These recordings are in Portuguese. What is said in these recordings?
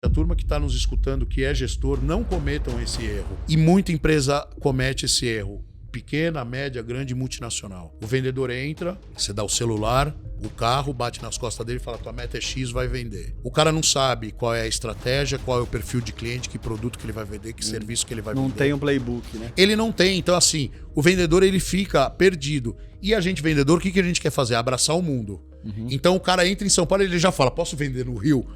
A turma que está nos escutando, que é gestor, não cometam esse erro. E muita empresa comete esse erro. Pequena, média, grande, multinacional. O vendedor entra, você dá o celular, o carro, bate nas costas dele e fala: tua meta é X, vai vender. O cara não sabe qual é a estratégia, qual é o perfil de cliente, que produto que ele vai vender, que serviço que ele vai vender. Não tem um playbook, né? Ele não tem. Então, assim, o vendedor ele fica perdido. E a gente, vendedor, o que a gente quer fazer? Abraçar o mundo. Então o cara entra em São Paulo e ele já fala: posso vender no Rio?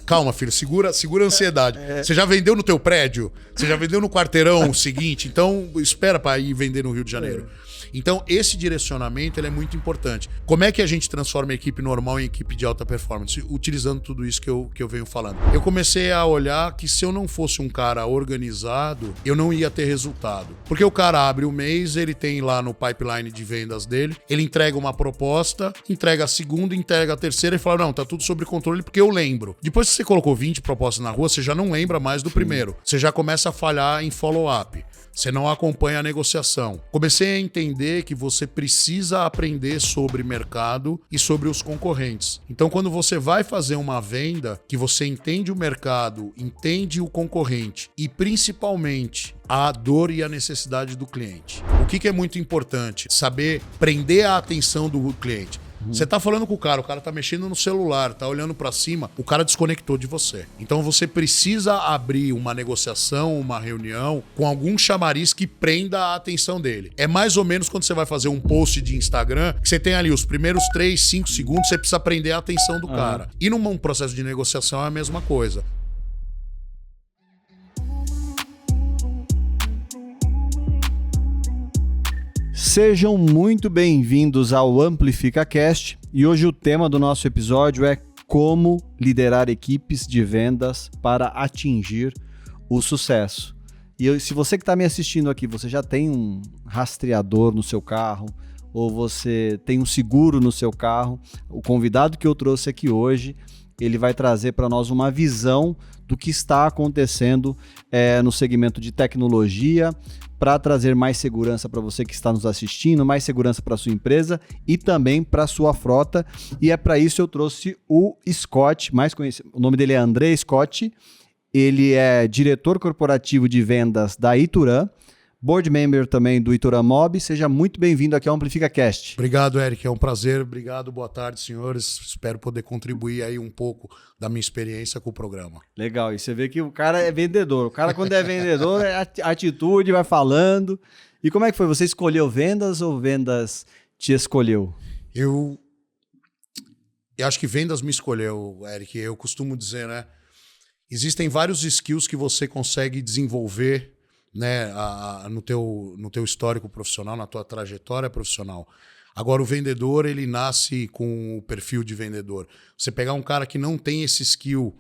Calma, filho, segura a ansiedade. Você já vendeu no teu prédio? Você já vendeu no quarteirão seguinte? Então espera para ir vender no Rio de Janeiro. Então esse direcionamento ele é muito importante. Como é que a gente transforma a equipe normal em equipe de alta performance? Utilizando tudo isso que eu venho falando. Eu comecei a olhar que se eu não fosse um cara organizado, eu não ia ter resultado. Porque o cara abre o mês, ele tem lá no pipeline de vendas dele, ele entrega uma proposta, entrega a segunda, entrega a terceira e fala: não, tá tudo sob controle porque eu lembro. Depois que você colocou 20 propostas na rua, você já não lembra mais do primeiro. Você já começa a falhar em follow-up. Você não acompanha a negociação. Comecei a entender que você precisa aprender sobre mercado e sobre os concorrentes. Então, quando você vai fazer uma venda, que você entende o mercado, entende o concorrente e, principalmente, a dor e a necessidade do cliente. O que é muito importante? Saber prender a atenção do cliente. Você tá falando com o cara tá mexendo no celular, tá olhando pra cima, o cara desconectou de você. Então você precisa abrir uma negociação, uma reunião com algum chamariz que prenda a atenção dele. É mais ou menos quando você vai fazer um post de Instagram, que você tem ali os primeiros 3, 5 segundos, você precisa prender a atenção do cara. E num processo de negociação é a mesma coisa. Sejam muito bem-vindos ao AmplificaCast e hoje o tema do nosso episódio é como liderar equipes de vendas para atingir o sucesso. E se você que está me assistindo aqui, você já tem um rastreador no seu carro ou você tem um seguro no seu carro, o convidado que eu trouxe aqui hoje, ele vai trazer para nós uma visão do que está acontecendo no segmento de tecnologia, para trazer mais segurança para você que está nos assistindo, mais segurança para sua empresa e também para sua frota. E é para isso que eu trouxe o Scott, mais conhecido, o nome dele é André Scott. Ele é diretor corporativo de vendas da Ituran, board member também do Ituran Mob. Seja muito bem-vindo aqui ao AmplificaCast. Obrigado, Eric. É um prazer. Obrigado. Boa tarde, senhores. Espero poder contribuir aí um pouco da minha experiência com o programa. Legal. E você vê que o cara é vendedor. O cara, quando é vendedor, é atitude, vai falando. E como é que foi? Você escolheu vendas ou vendas te escolheu? Eu acho que vendas me escolheu, Eric. Eu costumo dizer, né? Existem vários skills que você consegue desenvolver, né, no teu histórico profissional, na tua trajetória profissional. Agora, o vendedor, ele nasce com o perfil de vendedor. Você pegar um cara que não tem esse skill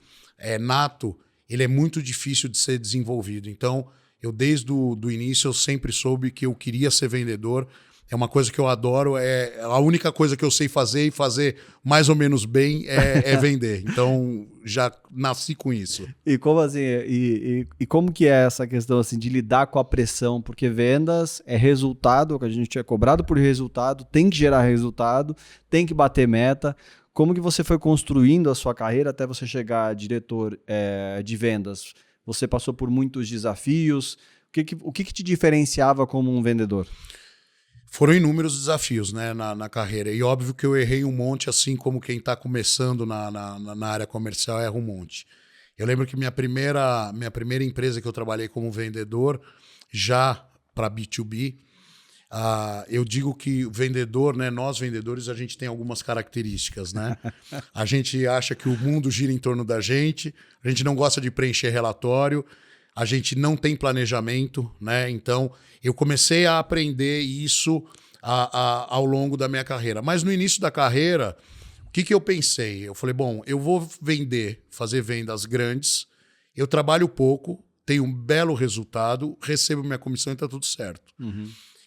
nato, ele é muito difícil de ser desenvolvido. Então, eu desde o início, eu sempre soube que eu queria ser vendedor. É uma coisa que eu adoro, é a única coisa que eu sei fazer e fazer mais ou menos bem é vender. Então, já nasci com isso. E como assim, e como que é essa questão assim, de lidar com a pressão? Porque vendas é resultado, que a gente é cobrado por resultado, tem que gerar resultado, tem que bater meta. Como que você foi construindo a sua carreira até você chegar a diretor de vendas? Você passou por muitos desafios. O que te diferenciava como um vendedor? Foram inúmeros desafios, né, na carreira. E óbvio que eu errei um monte, assim como quem está começando na área comercial erra um monte. Eu lembro que minha primeira empresa que eu trabalhei como vendedor, já para B2B, eu digo que o vendedor, né, nós vendedores, a gente tem algumas características, né? A gente acha que o mundo gira em torno da gente, a gente não gosta de preencher relatório, a gente não tem planejamento, né? Então, eu comecei a aprender isso ao longo da minha carreira. Mas no início da carreira, o que eu pensei? Eu falei, bom, eu vou fazer vendas grandes, eu trabalho pouco, tenho um belo resultado, recebo minha comissão e está tudo certo.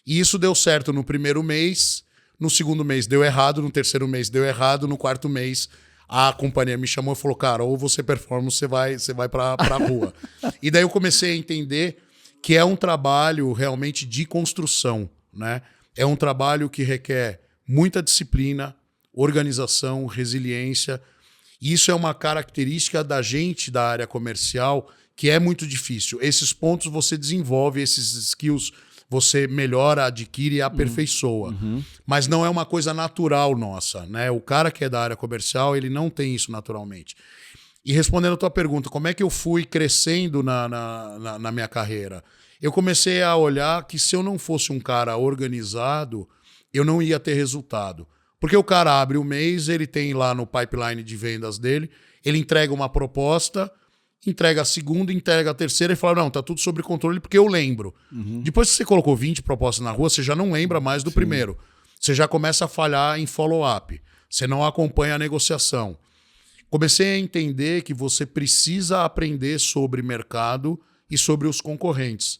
E isso deu certo no primeiro mês, no segundo mês deu errado, no terceiro mês deu errado, no quarto mês a companhia me chamou e falou, cara, ou você performa ou você vai para a rua. E daí eu comecei a entender que é um trabalho realmente de construção, né? É um trabalho que requer muita disciplina, organização, resiliência. E isso é uma característica da gente da área comercial que é muito difícil. Esses pontos você desenvolve, esses skills você melhora, adquire e aperfeiçoa. Mas não é uma coisa natural nossa, né? O cara que é da área comercial, ele não tem isso naturalmente. E respondendo a tua pergunta, como é que eu fui crescendo na minha carreira? Eu comecei a olhar que se eu não fosse um cara organizado, eu não ia ter resultado. Porque o cara abre o mês, ele tem lá no pipeline de vendas dele, ele entrega uma proposta, entrega a segunda, entrega a terceira e fala, não, tá tudo sob controle porque eu lembro. Depois que você colocou 20 propostas na rua, você já não lembra mais do primeiro. Você já começa a falhar em follow-up. Você não acompanha a negociação. Comecei a entender que você precisa aprender sobre mercado e sobre os concorrentes.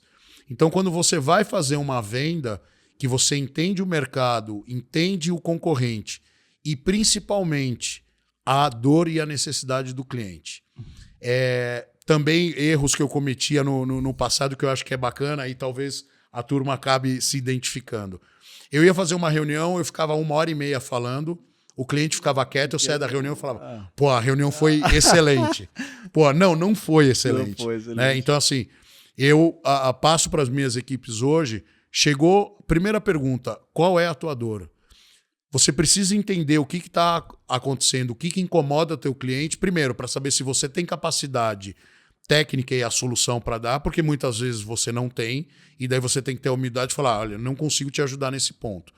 Então, quando você vai fazer uma venda, que você entende o mercado, entende o concorrente e, principalmente, a dor e a necessidade do cliente. Também erros que eu cometia no passado, que eu acho que é bacana, e talvez a turma acabe se identificando. Eu ia fazer uma reunião, eu ficava 1h30 falando, o cliente ficava quieto, eu saía da reunião e falava, pô, a reunião foi excelente. Pô, não foi excelente. Não foi excelente. Né? Então, assim, eu passo para as minhas equipes hoje, chegou, primeira pergunta, qual é a tua dor? Você precisa entender o que está acontecendo, o que incomoda o teu cliente, primeiro, para saber se você tem capacidade técnica e a solução para dar, porque muitas vezes você não tem, e daí você tem que ter a humildade de falar, olha, não consigo te ajudar nesse ponto.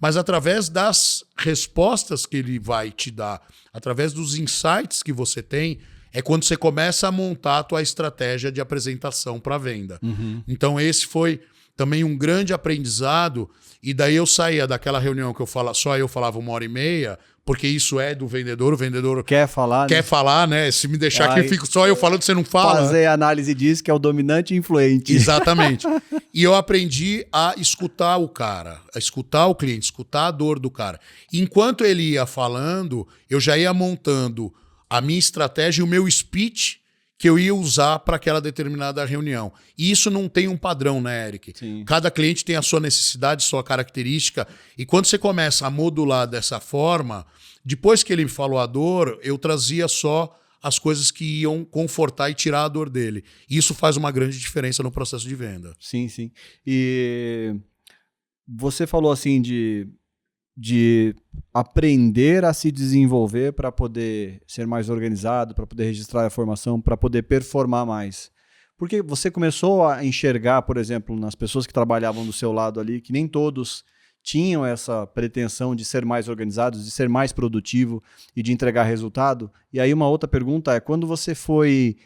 Mas através das respostas que ele vai te dar, através dos insights que você tem, é quando você começa a montar a tua estratégia de apresentação para venda. Então esse foi também um grande aprendizado, e daí eu saía daquela reunião que só eu falava 1h30, porque isso é do vendedor, o vendedor quer falar, né? Se me deixar aqui, fico só eu falando, você não fala. Fazer análise disso, que é o dominante e influente. Exatamente. E eu aprendi a escutar o cara, a escutar o cliente, escutar a dor do cara. Enquanto ele ia falando, eu já ia montando a minha estratégia e o meu speech que eu ia usar para aquela determinada reunião. E isso não tem um padrão, né, Eric? Sim. Cada cliente tem a sua necessidade, sua característica. E quando você começa a modular dessa forma, depois que ele me falou a dor, eu trazia só as coisas que iam confortar e tirar a dor dele. E isso faz uma grande diferença no processo de venda. Sim, sim. E você falou assim de aprender a se desenvolver para poder ser mais organizado, para poder registrar a formação, para poder performar mais. Porque você começou a enxergar, por exemplo, nas pessoas que trabalhavam do seu lado ali, que nem todos tinham essa pretensão de ser mais organizados, de ser mais produtivo e de entregar resultado. E aí uma outra pergunta é, quando você foi,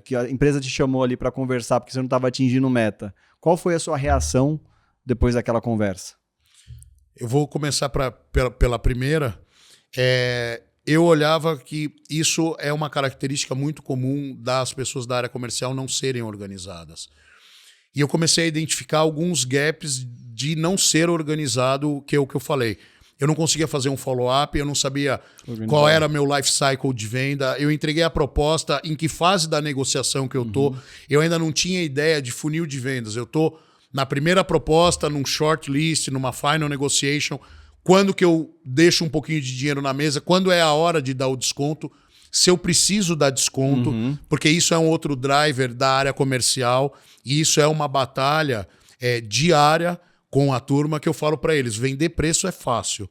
que a empresa te chamou ali para conversar porque você não estava atingindo meta, qual foi a sua reação depois daquela conversa? Eu vou começar pela primeira. Eu olhava que isso é uma característica muito comum das pessoas da área comercial não serem organizadas. E eu comecei a identificar alguns gaps de não ser organizado, que é o que eu falei. Eu não conseguia fazer um follow-up, eu não sabia qual era meu life cycle de venda. Eu entreguei a proposta, em que fase da negociação que eu tô. Eu ainda não tinha ideia de funil de vendas. Eu tô na primeira proposta, num shortlist, numa final negotiation, quando que eu deixo um pouquinho de dinheiro na mesa, quando é a hora de dar o desconto, se eu preciso dar desconto, porque isso é um outro driver da área comercial e isso é uma batalha diária com a turma que eu falo para eles, vender preço é fácil.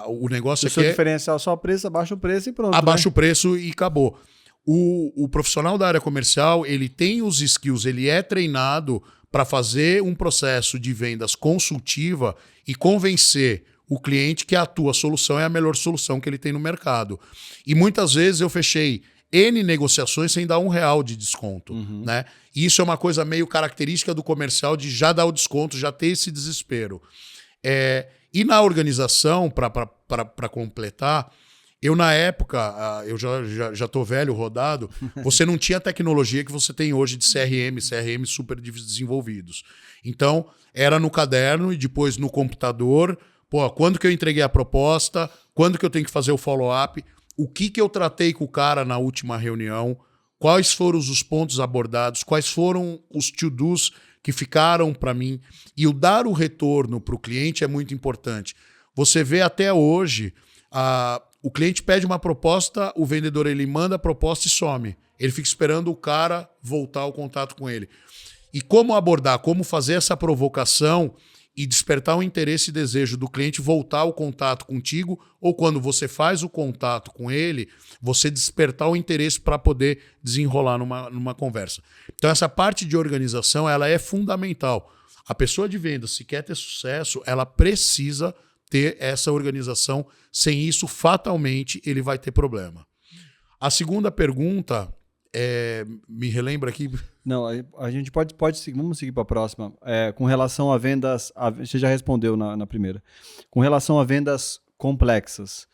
O negócio é que... Se o seu diferencial é só preço, abaixa o preço e pronto. Abaixa o preço e acabou. O profissional da área comercial, ele tem os skills, ele é treinado para fazer um processo de vendas consultiva e convencer o cliente que a tua solução é a melhor solução que ele tem no mercado. E muitas vezes eu fechei N negociações sem dar R$1 de desconto. Né? E isso é uma coisa meio característica do comercial de já dar o desconto, já ter esse desespero. E na organização, para completar, eu na época, eu já tô velho, rodado, você não tinha a tecnologia que você tem hoje de CRM super desenvolvidos. Então, era no caderno e depois no computador. Pô, quando que eu entreguei a proposta? Quando que eu tenho que fazer o follow-up? O que eu tratei com o cara na última reunião? Quais foram os pontos abordados? Quais foram os to-dos que ficaram para mim? E o dar o retorno para o cliente é muito importante. Você vê até hoje... O cliente pede uma proposta, o vendedor ele manda a proposta e some. Ele fica esperando o cara voltar ao contato com ele. E como abordar, como fazer essa provocação e despertar o interesse e desejo do cliente voltar ao contato contigo, ou quando você faz o contato com ele, você despertar o interesse para poder desenrolar numa conversa. Então essa parte de organização ela é fundamental. A pessoa de vendas, se quer ter sucesso, ela precisa ter essa organização. Sem isso, fatalmente, ele vai ter problema. A segunda pergunta, me relembra aqui... Não, a gente pode seguir, vamos seguir para a próxima. Com relação a vendas, você já respondeu na primeira. Com relação a vendas complexas,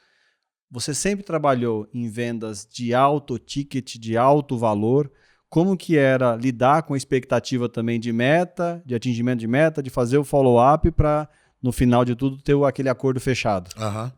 você sempre trabalhou em vendas de alto ticket, de alto valor. Como que era lidar com a expectativa também de meta, de atingimento de meta, de fazer o follow-up para, no final de tudo, ter aquele acordo fechado? Aham.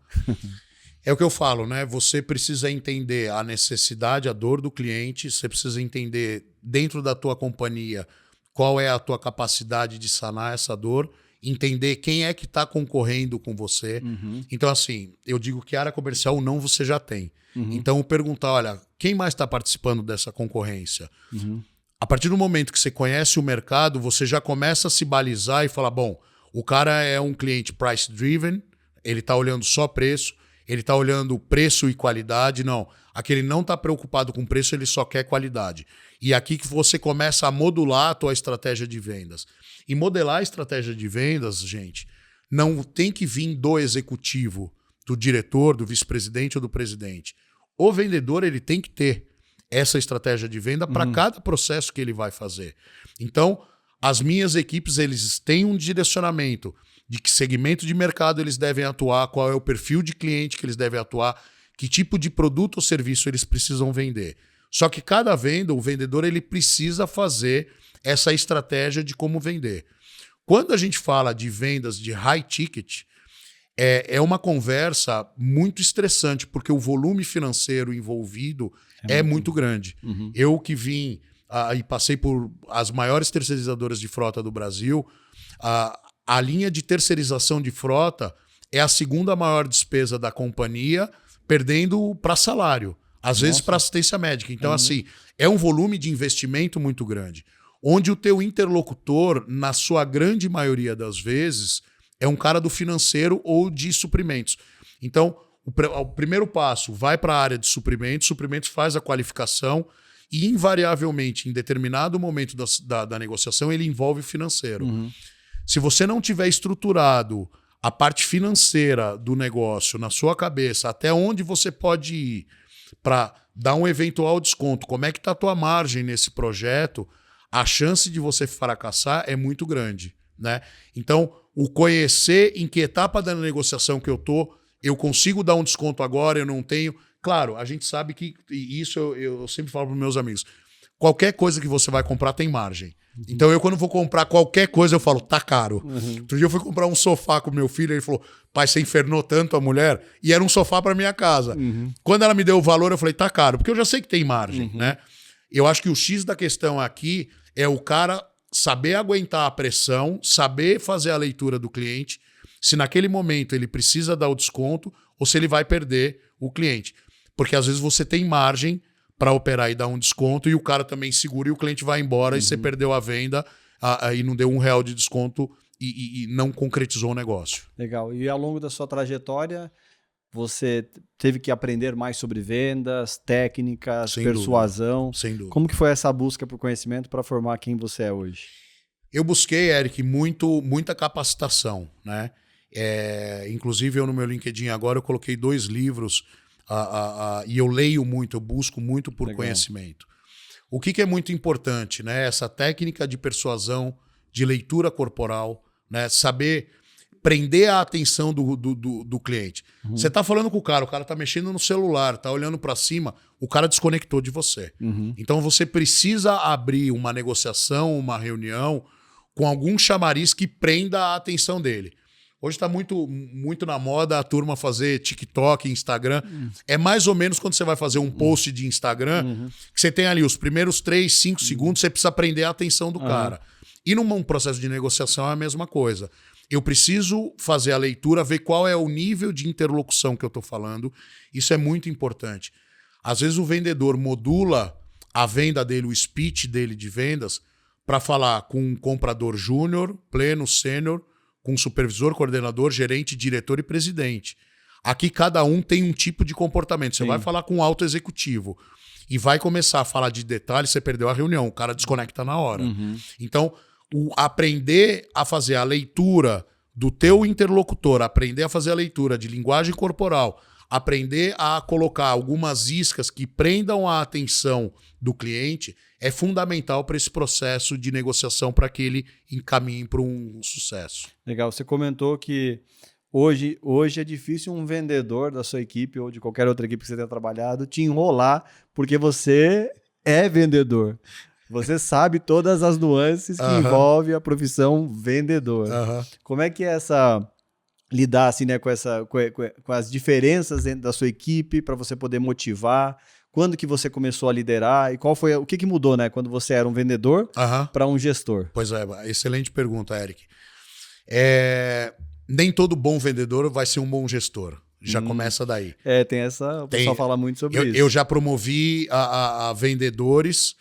É o que eu falo, né? Você precisa entender a necessidade, a dor do cliente, você precisa entender dentro da tua companhia qual é a tua capacidade de sanar essa dor, entender quem é que está concorrendo com você. Uhum. Então, assim, eu digo que área comercial não você já tem. Uhum. Então, perguntar, olha, quem mais está participando dessa concorrência? Uhum. A partir do momento que você conhece o mercado, você já começa a se balizar e falar, bom, o cara é um cliente price driven, ele está olhando só preço, ele está olhando preço e qualidade. Não, aquele não está preocupado com preço, ele só quer qualidade. E aqui que você começa a modular a tua estratégia de vendas. E modelar a estratégia de vendas, gente, não tem que vir do executivo, do diretor, do vice-presidente ou do presidente. O vendedor ele tem que ter essa estratégia de venda para cada processo que ele vai fazer. Então, as minhas equipes eles têm um direcionamento de que segmento de mercado eles devem atuar, qual é o perfil de cliente que eles devem atuar, que tipo de produto ou serviço eles precisam vender. Só que cada venda, o vendedor ele precisa fazer essa estratégia de como vender. Quando a gente fala de vendas de high ticket, é uma conversa muito estressante, porque o volume financeiro envolvido é muito grande. Uhum. Eu que vim e passei por as maiores terceirizadoras de frota do Brasil, a linha de terceirização de frota é a segunda maior despesa da companhia, perdendo para salário, às vezes para assistência médica. Então, assim, é um volume de investimento muito grande, onde o teu interlocutor, na sua grande maioria das vezes, é um cara do financeiro ou de suprimentos. Então, o primeiro passo vai para a área de suprimentos faz a qualificação e, invariavelmente, em determinado momento da negociação, ele envolve o financeiro. Uhum. Se você não tiver estruturado a parte financeira do negócio na sua cabeça, até onde você pode ir para dar um eventual desconto, como é que está a tua margem nesse projeto, a chance de você fracassar é muito grande, né? Então, o conhecer em que etapa da negociação que eu consigo dar um desconto agora, eu não tenho... Claro, a gente sabe que, e isso eu sempre falo para os meus amigos, qualquer coisa que você vai comprar tem margem. Então eu quando vou comprar qualquer coisa eu falo, tá caro. Outro dia eu fui comprar um sofá com meu filho, ele falou, pai, você infernou tanto a mulher, e era um sofá para minha casa. Quando ela me deu o valor eu falei, tá caro, porque eu já sei que tem margem, né? Eu acho que o X da questão aqui é o cara saber aguentar a pressão, saber fazer a leitura do cliente, se naquele momento ele precisa dar o desconto ou se ele vai perder o cliente. Porque às vezes você tem margem para operar e dar um desconto, e o cara também segura e o cliente vai embora e você perdeu a venda e não deu R$1 de desconto e não concretizou o negócio. Legal. E ao longo da sua trajetória, você teve que aprender mais sobre vendas, técnicas, persuasão. Sem dúvida. Como que foi essa busca por conhecimento para formar quem você é hoje? Eu busquei, Eric, muita capacitação, né? Inclusive, eu no meu LinkedIn agora eu coloquei 2 livros e eu leio muito, eu busco muito por conhecimento. O que é muito importante, né? Essa técnica de persuasão, de leitura corporal, né? Saber prender a atenção do cliente. Você está falando com o cara está mexendo no celular, está olhando para cima, o cara desconectou de você. Então você precisa abrir uma negociação, uma reunião com algum chamariz que prenda a atenção dele. Hoje está muito na moda a turma fazer TikTok, Instagram. É mais ou menos quando você vai fazer um post de Instagram, que você tem ali os primeiros 3, 5 segundos, você precisa prender a atenção do cara. E num processo de negociação é a mesma coisa. eu preciso fazer a leitura, ver qual é o nível de interlocução que eu estou falando. Isso é muito importante. Às vezes o vendedor modula a venda dele, o speech dele de vendas, para falar com um comprador júnior, pleno, sênior, com um supervisor, coordenador, gerente, diretor e presidente. Aqui cada um tem um tipo de comportamento. Você vai falar com um alto executivo e vai começar a falar de detalhes, você perdeu a reunião, o cara desconecta na hora. Então, aprender a fazer a leitura do teu interlocutor, aprender a fazer a leitura de linguagem corporal, aprender a colocar algumas iscas que prendam a atenção do cliente é fundamental para esse processo de negociação, para que ele encaminhe para um sucesso. Legal, você comentou que hoje é difícil um vendedor da sua equipe ou de qualquer outra equipe que você tenha trabalhado te enrolar, porque você é vendedor. Você sabe todas as nuances que envolvem a profissão vendedor. Como é que é lidar assim, né, com as diferenças dentro da sua equipe para você poder motivar? Quando que você começou a liderar e o que mudou, né, quando você era um vendedor para um gestor? Pois é, excelente pergunta, Eric. Nem todo bom vendedor vai ser um bom gestor. Já começa daí. Tem essa... O pessoal fala muito sobre isso. Eu já promovi a vendedores.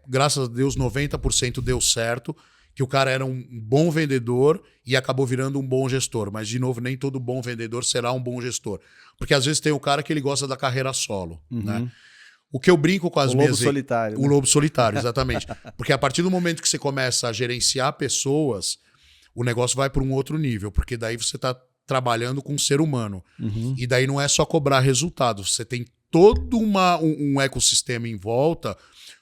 Graças a Deus, 90% deu certo. Que o cara era um bom vendedor e acabou virando um bom gestor. Mas, de novo, nem todo bom vendedor será um bom gestor. Porque, às vezes, tem o cara que ele gosta da carreira solo. Né? O que eu brinco com as minhas... O lobo solitário. O lobo solitário, exatamente. Porque a partir do momento que você começa a gerenciar pessoas, o negócio vai para um outro nível. Porque daí você está trabalhando com um ser humano. E daí não é só cobrar resultado. Você tem todo um ecossistema em volta.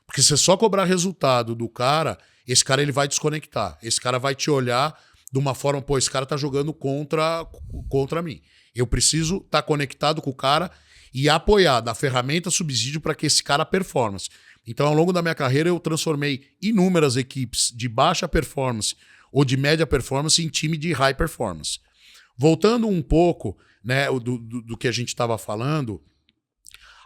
Porque se você só cobrar resultado do cara, esse cara ele vai desconectar. Esse cara vai te olhar de uma forma, pô, esse cara tá jogando contra mim. Eu preciso estar conectado com o cara e apoiar, dar ferramenta, subsídio para que esse cara performance. Então, ao longo da minha carreira, eu transformei inúmeras equipes de baixa performance ou de média performance em time de high performance. Voltando um pouco, né, do que a gente estava falando,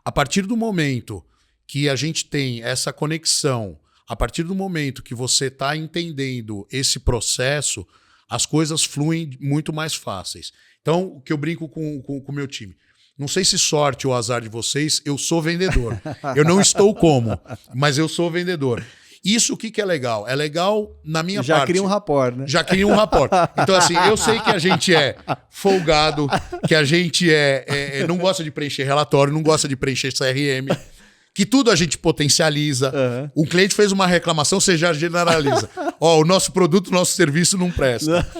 a partir do momento que a gente tem essa conexão, a partir do momento que você está entendendo esse processo, as coisas fluem muito mais fáceis. Então, o que eu brinco com o meu time, não sei se sorte ou azar de vocês, eu sou vendedor. Eu não estou como, mas eu sou vendedor. Isso o que é legal? É legal na minha parte. Já cria um rapport, né? Já cria um rapport. Então, assim, eu sei que a gente é folgado, que a gente não gosta de preencher relatório, não gosta de preencher CRM, que tudo a gente potencializa. Um cliente fez uma reclamação, você já generaliza. O nosso produto, o nosso serviço não presta.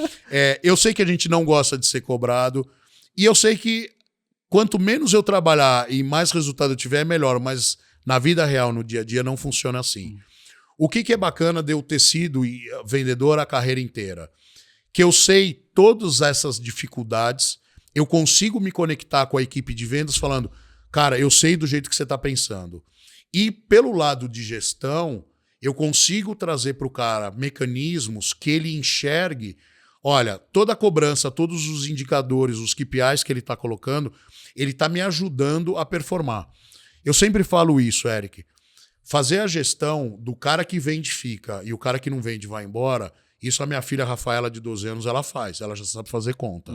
Eu sei que a gente não gosta de ser cobrado. E eu sei que quanto menos eu trabalhar e mais resultado eu tiver, é melhor. Mas na vida real, no dia a dia, não funciona assim. O que é bacana de eu ter sido vendedor a carreira inteira? Que eu sei todas essas dificuldades, eu consigo me conectar com a equipe de vendas falando, cara, eu sei do jeito que você está pensando. E pelo lado de gestão, eu consigo trazer para o cara mecanismos que ele enxergue, olha, toda a cobrança, todos os indicadores, os KPIs que ele está colocando, ele está me ajudando a performar. Eu sempre falo isso, Eric. Fazer a gestão do cara que vende fica e o cara que não vende vai embora, isso a minha filha Rafaela, de 12 anos, ela faz. Ela já sabe fazer conta.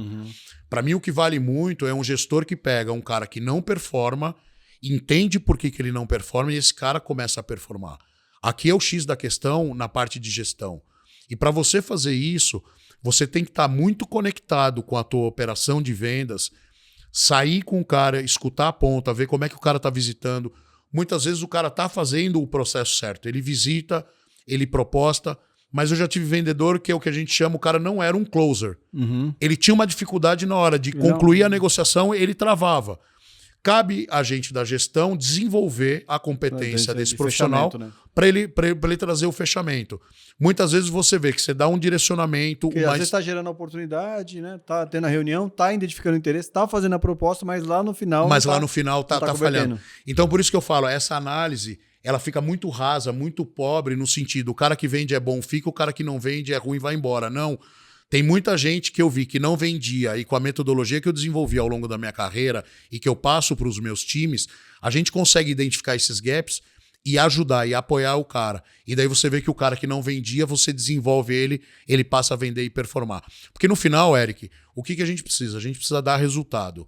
Para mim, o que vale muito é um gestor que pega um cara que não performa, entende por que ele não performa e esse cara começa a performar. Aqui é o X da questão na parte de gestão. E para você fazer isso, você tem que estar muito conectado com a tua operação de vendas, sair com o cara, escutar a ponta, ver como é que o cara está visitando. Muitas vezes o cara está fazendo o processo certo. Ele visita, ele proposta, mas eu já tive vendedor que é o que a gente chama, o cara não era um closer. Ele tinha uma dificuldade na hora de concluir a negociação, ele travava. Cabe a gente da gestão desenvolver a competência desse profissional, né, para ele trazer o fechamento. Muitas vezes você vê que você dá um direcionamento... Porque às vezes está gerando a oportunidade, né? Tá tendo a reunião, está identificando o interesse, está fazendo a proposta, mas lá no final... Mas lá no final tá falhando. Então, por isso que eu falo, essa análise, ela fica muito rasa, muito pobre, no sentido, o cara que vende é bom, fica, o cara que não vende é ruim, vai embora. Não. Tem muita gente que eu vi que não vendia e com a metodologia que eu desenvolvi ao longo da minha carreira e que eu passo para os meus times, a gente consegue identificar esses gaps e ajudar e apoiar o cara. E daí você vê que o cara que não vendia, você desenvolve ele passa a vender e performar. Porque no final, Eric, o que a gente precisa? A gente precisa dar resultado.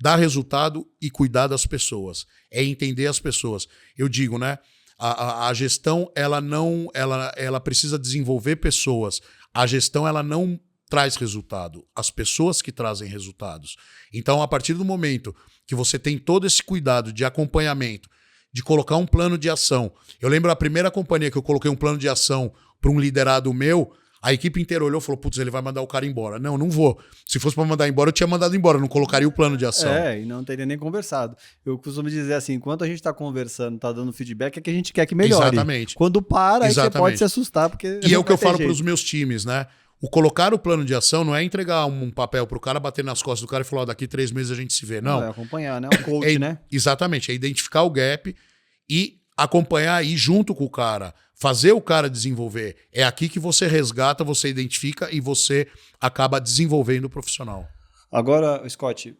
Dar resultado e cuidar das pessoas. É entender as pessoas. Eu digo, né? A gestão, ela precisa desenvolver pessoas. A gestão, ela não traz resultado. As pessoas que trazem resultados. Então, a partir do momento que você tem todo esse cuidado de acompanhamento, de colocar um plano de ação. Eu lembro a primeira companhia que eu coloquei um plano de ação para um liderado meu, a equipe inteira olhou e falou, putz, ele vai mandar o cara embora. Não vou. Se fosse para mandar embora, eu tinha mandado embora, eu não colocaria o plano de ação. E não teria nem conversado. Eu costumo dizer assim, enquanto a gente está conversando, está dando feedback, é que a gente quer que melhore. Exatamente. Quando para, aí você pode se assustar. Porque e é o que eu falo para os meus times, né? O colocar o plano de ação não é entregar um papel pro cara, bater nas costas do cara e falar, daqui 3 meses a gente se vê. Não. É acompanhar, né? Um coach, né? Exatamente. É identificar o gap e acompanhar aí junto com o cara. Fazer o cara desenvolver. É aqui que você resgata, você identifica e você acaba desenvolvendo o profissional. Agora, Scott,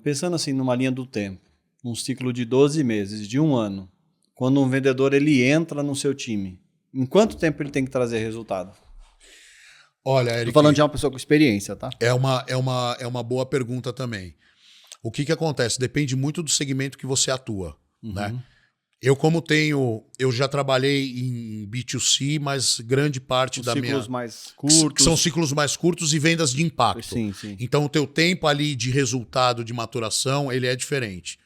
pensando assim numa linha do tempo, um ciclo de 12 meses, de 1 ano, quando um vendedor ele entra no seu time, em quanto tempo ele tem que trazer resultado? Olha, Eric, estou falando de uma pessoa com experiência, tá? É uma boa pergunta também. O que acontece? Depende muito do segmento que você atua, né? Eu já trabalhei em B2C, mas grande parte da minha... Ciclos mais curtos. São ciclos mais curtos e vendas de impacto. Sim. Então o teu tempo ali de resultado, de maturação, ele é diferente.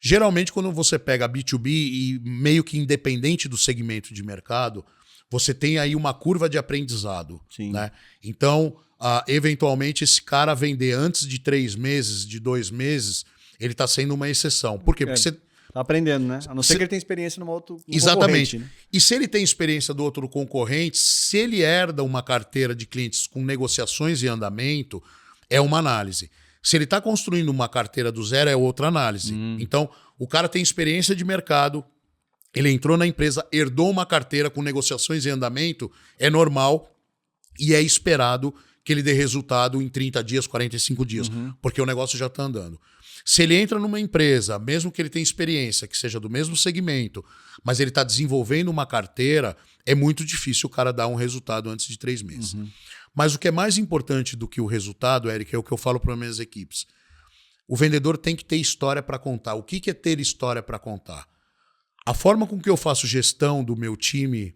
Geralmente quando você pega B2B e meio que independente do segmento de mercado, você tem aí uma curva de aprendizado. Sim. Né? Então, eventualmente, esse cara vender antes de 3 meses, de 2 meses, ele está sendo uma exceção. Por quê? Porque você... Tá aprendendo, né? A não ser que ele tenha experiência numa outra Exatamente. Né? E se ele tem experiência do outro concorrente, se ele herda uma carteira de clientes com negociações em andamento, é uma análise. Se ele está construindo uma carteira do zero, é outra análise. Então, o cara tem experiência de mercado, ele entrou na empresa, herdou uma carteira com negociações em andamento, é normal e é esperado que ele dê resultado em 30 dias, 45 dias, porque o negócio já está andando. Se ele entra numa empresa, mesmo que ele tenha experiência, que seja do mesmo segmento, mas ele está desenvolvendo uma carteira, é muito difícil o cara dar um resultado antes de 3 meses. Mas o que é mais importante do que o resultado, Eric, é o que eu falo para as minhas equipes. O vendedor tem que ter história para contar. O que é ter história para contar? A forma com que eu faço gestão do meu time,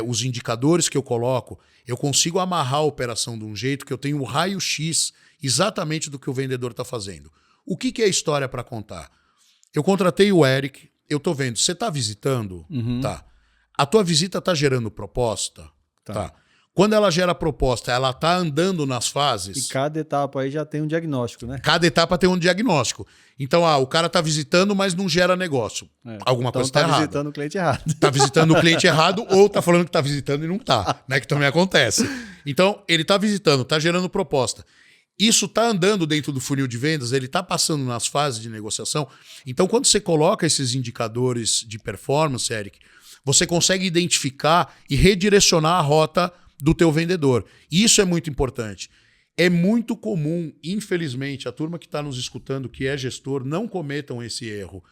os indicadores que eu coloco, eu consigo amarrar a operação de um jeito que eu tenho um raio-x exatamente do que o vendedor está fazendo. O que é história para contar? Eu contratei o Eric, eu estou vendo, você está visitando? Tá. A tua visita está gerando proposta? Tá. Quando ela gera proposta, ela está andando nas fases? E cada etapa aí já tem um diagnóstico, né? Cada etapa tem um diagnóstico. Então, o cara está visitando, mas não gera negócio. Alguma coisa está errada. Está visitando o cliente errado. Está visitando o cliente errado ou está falando que está visitando e não está, né? Que também acontece. Então, ele está visitando, está gerando proposta. Isso está andando dentro do funil de vendas, ele está passando nas fases de negociação. Então, quando você coloca esses indicadores de performance, Eric, você consegue identificar e redirecionar a rota do teu vendedor. E isso é muito importante. É muito comum, infelizmente, a turma que está nos escutando, que é gestor, não cometam esse erro.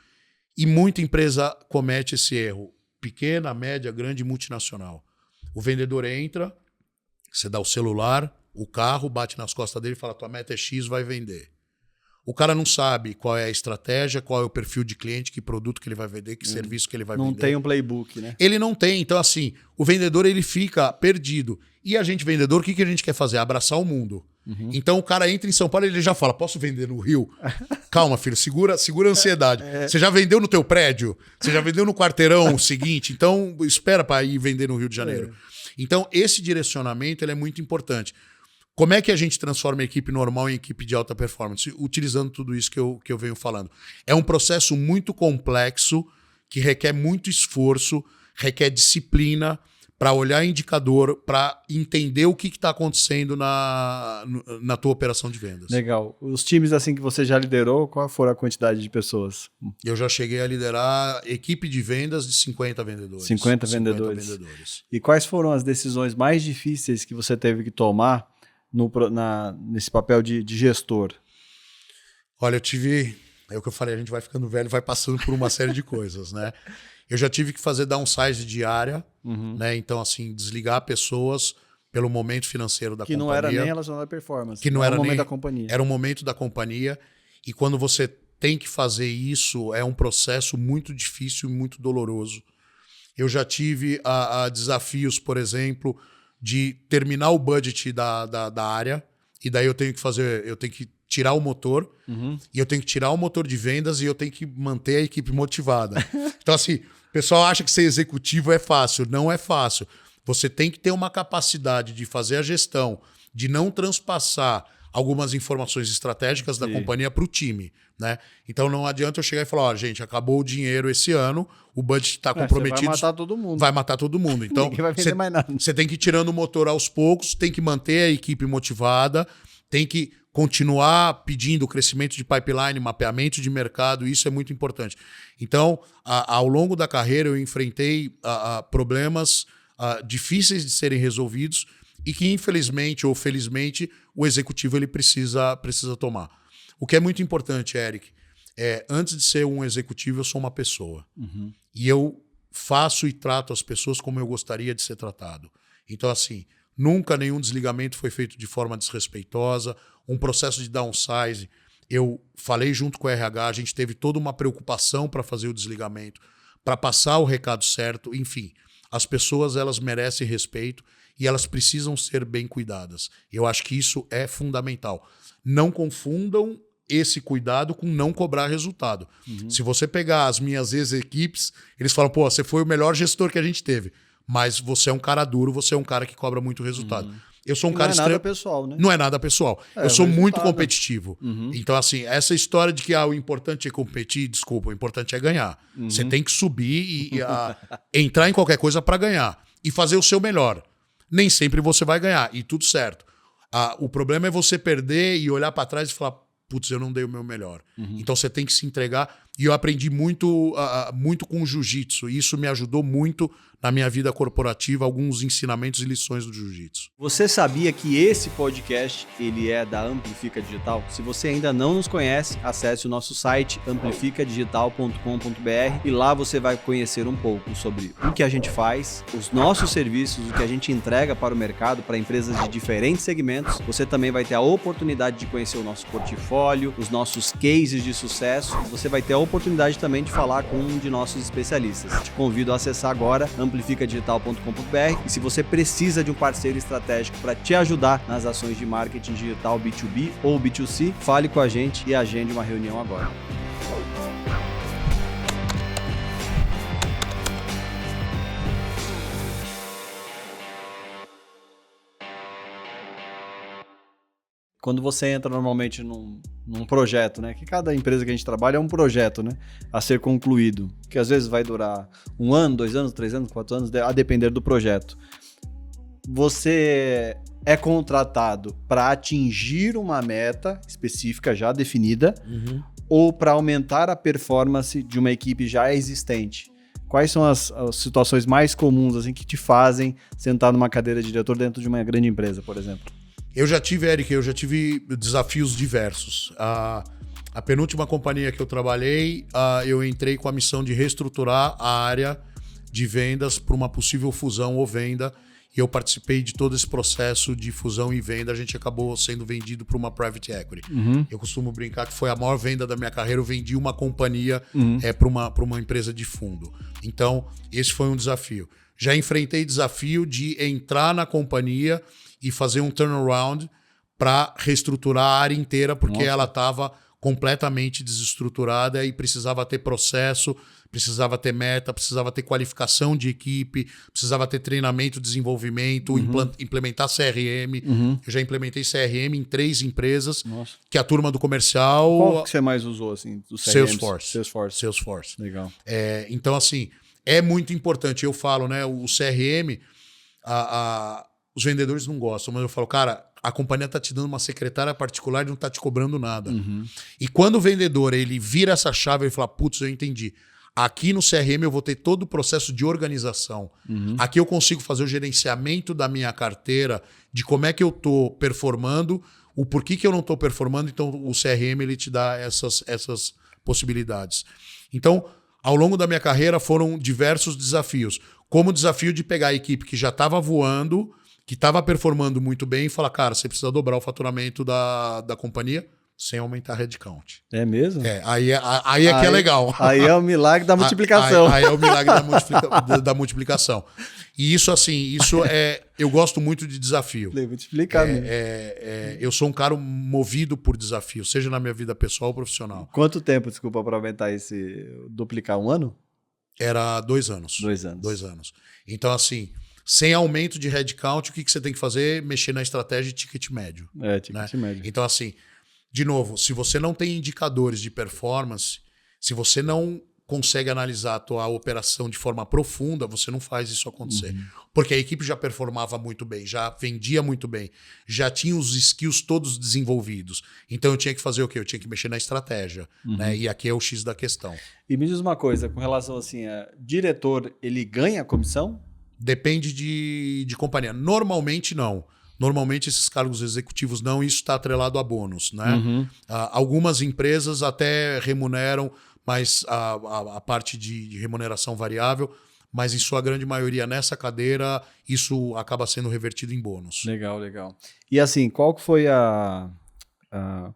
E muita empresa comete esse erro. Pequena, média, grande, multinacional. O vendedor entra, você dá o celular, o carro, bate nas costas dele e fala, tua meta é X, vai vender. O cara não sabe qual é a estratégia, qual é o perfil de cliente, que produto que ele vai vender, que serviço que ele vai vender. Não tem um playbook, né? Ele não tem. Então, assim, o vendedor ele fica perdido. E a gente, vendedor, o que a gente quer fazer? Abraçar o mundo. Então, o cara entra em São Paulo e ele já fala, posso vender no Rio? Calma, filho, segura a ansiedade. Você já vendeu no teu prédio? Você já vendeu no quarteirão seguinte? Então, espera para ir vender no Rio de Janeiro. Então, esse direcionamento ele é muito importante. Como é que a gente transforma a equipe normal em equipe de alta performance? Utilizando tudo isso que eu venho falando. É um processo muito complexo, que requer muito esforço, requer disciplina para olhar indicador, para entender o que está acontecendo na tua operação de vendas. Legal. Os times assim que você já liderou, qual foi a quantidade de pessoas? Eu já cheguei a liderar equipe de vendas de 50 vendedores. 50 vendedores. E quais foram as decisões mais difíceis que você teve que tomar nesse papel de gestor? Olha, é o que eu falei, a gente vai ficando velho, vai passando por uma série de coisas, né? Eu já tive que fazer downsize de área, né? Então, assim, desligar pessoas pelo momento financeiro da que companhia. não era nem relacionado à performance. Que não era o momento nem, da companhia. Era um momento da companhia. E quando você tem que fazer isso, é um processo muito difícil e muito doloroso. Eu já tive desafios, por exemplo, de terminar o budget da área, e daí eu tenho que tirar o motor, e eu tenho que tirar o motor de vendas, e eu tenho que manter a equipe motivada. Então, assim, o pessoal acha que ser executivo é fácil. Não é fácil. Você tem que ter uma capacidade de fazer a gestão, de não transpassar algumas informações estratégicas da companhia para o time, né? Então não adianta eu chegar e falar, gente, acabou o dinheiro esse ano, o budget está comprometido. Vai matar todo mundo. Vai matar todo mundo. Então ninguém vai vender mais nada. Você tem que ir tirando o motor aos poucos, tem que manter a equipe motivada, tem que continuar pedindo crescimento de pipeline, mapeamento de mercado, isso é muito importante. Então, ao longo da carreira eu enfrentei problemas difíceis de serem resolvidos, e que, infelizmente ou felizmente, o executivo ele precisa tomar. O que é muito importante, Eric, antes de ser um executivo, eu sou uma pessoa. E eu faço e trato as pessoas como eu gostaria de ser tratado. Então, assim, nunca nenhum desligamento foi feito de forma desrespeitosa. Um processo de downsize, eu falei junto com o RH, a gente teve toda uma preocupação para fazer o desligamento, para passar o recado certo, enfim. As pessoas, elas merecem respeito e elas precisam ser bem cuidadas. Eu acho que isso é fundamental. Não confundam esse cuidado com não cobrar resultado. Se você pegar as minhas ex-equipes, eles falam, pô, você foi o melhor gestor que a gente teve, mas você é um cara duro, você é um cara que cobra muito resultado. Eu sou um cara não é nada pessoal, né? Não é nada pessoal. Eu sou muito competitivo. Então, assim, essa história de que o importante é competir, desculpa, o importante é ganhar. Você tem que subir e entrar em qualquer coisa para ganhar e fazer o seu melhor. Nem sempre você vai ganhar, e tudo certo. O problema é você perder e olhar para trás e falar, putz, eu não dei o meu melhor. Então você tem que se entregar. E eu aprendi muito com o jiu-jitsu. E isso me ajudou muito na minha vida corporativa, alguns ensinamentos e lições do jiu-jitsu. Você sabia que esse podcast ele é da Amplifica Digital? Se você ainda não nos conhece, acesse o nosso site amplificadigital.com.br e lá você vai conhecer um pouco sobre o que a gente faz, os nossos serviços, o que a gente entrega para o mercado, para empresas de diferentes segmentos. Você também vai ter a oportunidade de conhecer o nosso portfólio, os nossos cases de sucesso. Você vai ter a oportunidade também de falar com um de nossos especialistas. Te convido a acessar agora amplificadigital.com.br e se você precisa de um parceiro estratégico para te ajudar nas ações de marketing digital B2B ou B2C, fale com a gente e agende uma reunião agora. Quando você entra normalmente num projeto, né? Que cada empresa que a gente trabalha é um projeto, né? A ser concluído. Que às vezes vai durar 1 ano, 2 anos, 3 anos, 4 anos, a depender do projeto. Você é contratado para atingir uma meta específica já definida ou para aumentar a performance de uma equipe já existente? Quais são as situações mais comuns assim, que te fazem sentar numa cadeira de diretor dentro de uma grande empresa, por exemplo? Eric, eu já tive desafios diversos. A penúltima companhia que eu trabalhei, eu entrei com a missão de reestruturar a área de vendas para uma possível fusão ou venda, e eu participei de todo esse processo de fusão e venda. A gente acabou sendo vendido para uma private equity. Eu costumo brincar que foi a maior venda da minha carreira. Eu vendi uma companhia para uma empresa de fundo. Então, esse foi um desafio. Já enfrentei desafio de entrar na companhia e fazer um turnaround para reestruturar a área inteira, porque ela estava completamente desestruturada e precisava ter processo, precisava ter meta, precisava ter qualificação de equipe, precisava ter treinamento, desenvolvimento, implementar CRM. Eu já implementei CRM em 3 empresas, que a turma do comercial... Qual que você mais usou, assim, do CRM? Salesforce. Legal. Então, assim, é muito importante. Eu falo, né, o CRM... Os vendedores não gostam, mas eu falo, cara, a companhia está te dando uma secretária particular e não está te cobrando nada. E quando o vendedor ele vira essa chave, ele fala, putz, eu entendi. Aqui no CRM eu vou ter todo o processo de organização. Aqui eu consigo fazer o gerenciamento da minha carteira, de como é que eu estou performando, o porquê que eu não estou performando. Então o CRM ele te dá essas possibilidades. Então Ao longo da minha carreira foram diversos desafios. Como o desafio de pegar a equipe que já estava voando, que estava performando muito bem e falar, cara, você precisa dobrar o faturamento da companhia sem aumentar a headcount. É mesmo? Aí é que é legal. Aí é o milagre da multiplicação. Aí é o milagre da multiplicação. E isso, assim, eu gosto muito de desafio. Vou te explicar mesmo. Eu sou um cara movido por desafio, seja na minha vida pessoal ou profissional. Quanto tempo, desculpa, para aumentar duplicar 1 ano? Era 2 anos. 2 anos. 2 anos. Então, assim, sem aumento de headcount, o que você tem que fazer? Mexer na estratégia de ticket médio. Ticket médio. Então, assim, de novo, se você não tem indicadores de performance, se você não consegue analisar a tua operação de forma profunda, você não faz isso acontecer. Porque a equipe já performava muito bem, já vendia muito bem, já tinha os skills todos desenvolvidos. Então eu tinha que fazer o quê? Eu tinha que mexer na estratégia. Né? E aqui é o X da questão. E me diz uma coisa, com relação assim, diretor, ele ganha comissão? Depende de companhia. Normalmente não. Normalmente esses cargos executivos não, isso está atrelado a bônus. Né? Algumas empresas até remuneram, mas a parte de remuneração variável, mas em sua grande maioria nessa cadeira, isso acaba sendo revertido em bônus. Legal, legal. E assim, qual que foi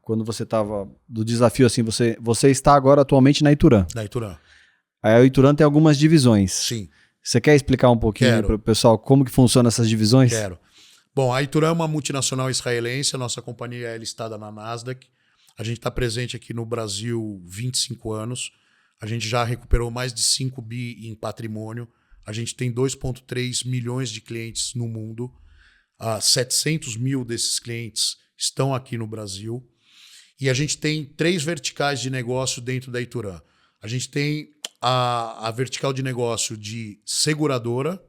quando você estava do desafio, assim, você está agora atualmente na Ituran? Na Ituran. A Ituran tem algumas divisões. Sim. Você quer explicar um pouquinho para o pessoal como que funcionam essas divisões? Quero. Bom, a Ituran é uma multinacional israelense, a nossa companhia é listada na Nasdaq. A gente está presente aqui no Brasil 25 anos. A gente já recuperou mais de 5 bi em patrimônio. A gente tem 2,3 milhões de clientes no mundo. 700 mil desses clientes estão aqui no Brasil. E a gente tem 3 verticais de negócio dentro da Ituran. A gente tem a vertical de negócio de seguradora,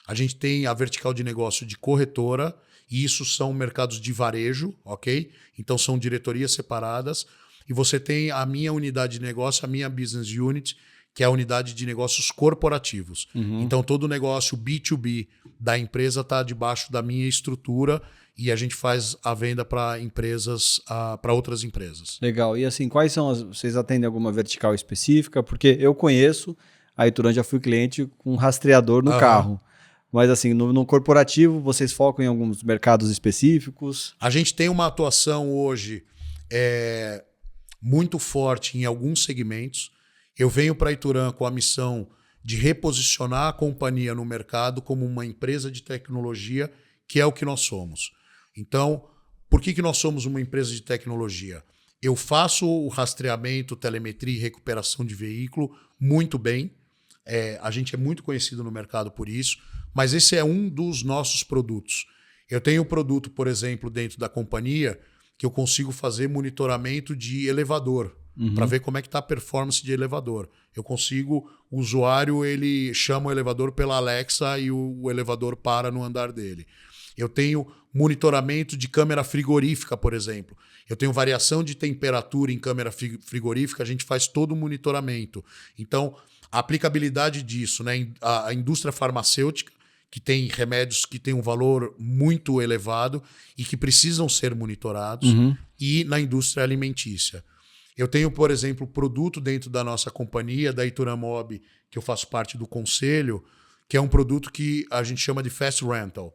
a gente tem a vertical de negócio de corretora, e isso são mercados de varejo, ok? Então são diretorias separadas. E você tem a minha unidade de negócio, a minha business unit, que é a unidade de negócios corporativos. Então todo o negócio B2B da empresa está debaixo da minha estrutura e a gente faz a venda para empresas, para outras empresas. Legal. E assim, quais são vocês atendem alguma vertical específica? Porque eu conheço, a Ituran, já fui cliente com rastreador no carro. Mas assim, no corporativo, vocês focam em alguns mercados específicos? A gente tem uma atuação hoje muito forte em alguns segmentos. Eu venho para a Ituran com a missão de reposicionar a companhia no mercado como uma empresa de tecnologia, que é o que nós somos. Então, por que nós somos uma empresa de tecnologia? Eu faço o rastreamento, telemetria e recuperação de veículo muito bem. A gente é muito conhecido no mercado por isso, mas esse é um dos nossos produtos. Eu tenho um produto, por exemplo, dentro da companhia, que eu consigo fazer monitoramento de elevador, para ver como é que está a performance de elevador. Eu consigo, o usuário ele chama o elevador pela Alexa e o elevador para no andar dele. Eu tenho monitoramento de câmera frigorífica, por exemplo. Eu tenho variação de temperatura em câmera frigorífica, a gente faz todo o monitoramento. Então, a aplicabilidade disso, né? A indústria farmacêutica, que tem remédios que têm um valor muito elevado e que precisam ser monitorados, e na indústria alimentícia. Eu tenho, por exemplo, produto dentro da nossa companhia, da Ituran Mob, que eu faço parte do conselho, que é um produto que a gente chama de Fast Rental.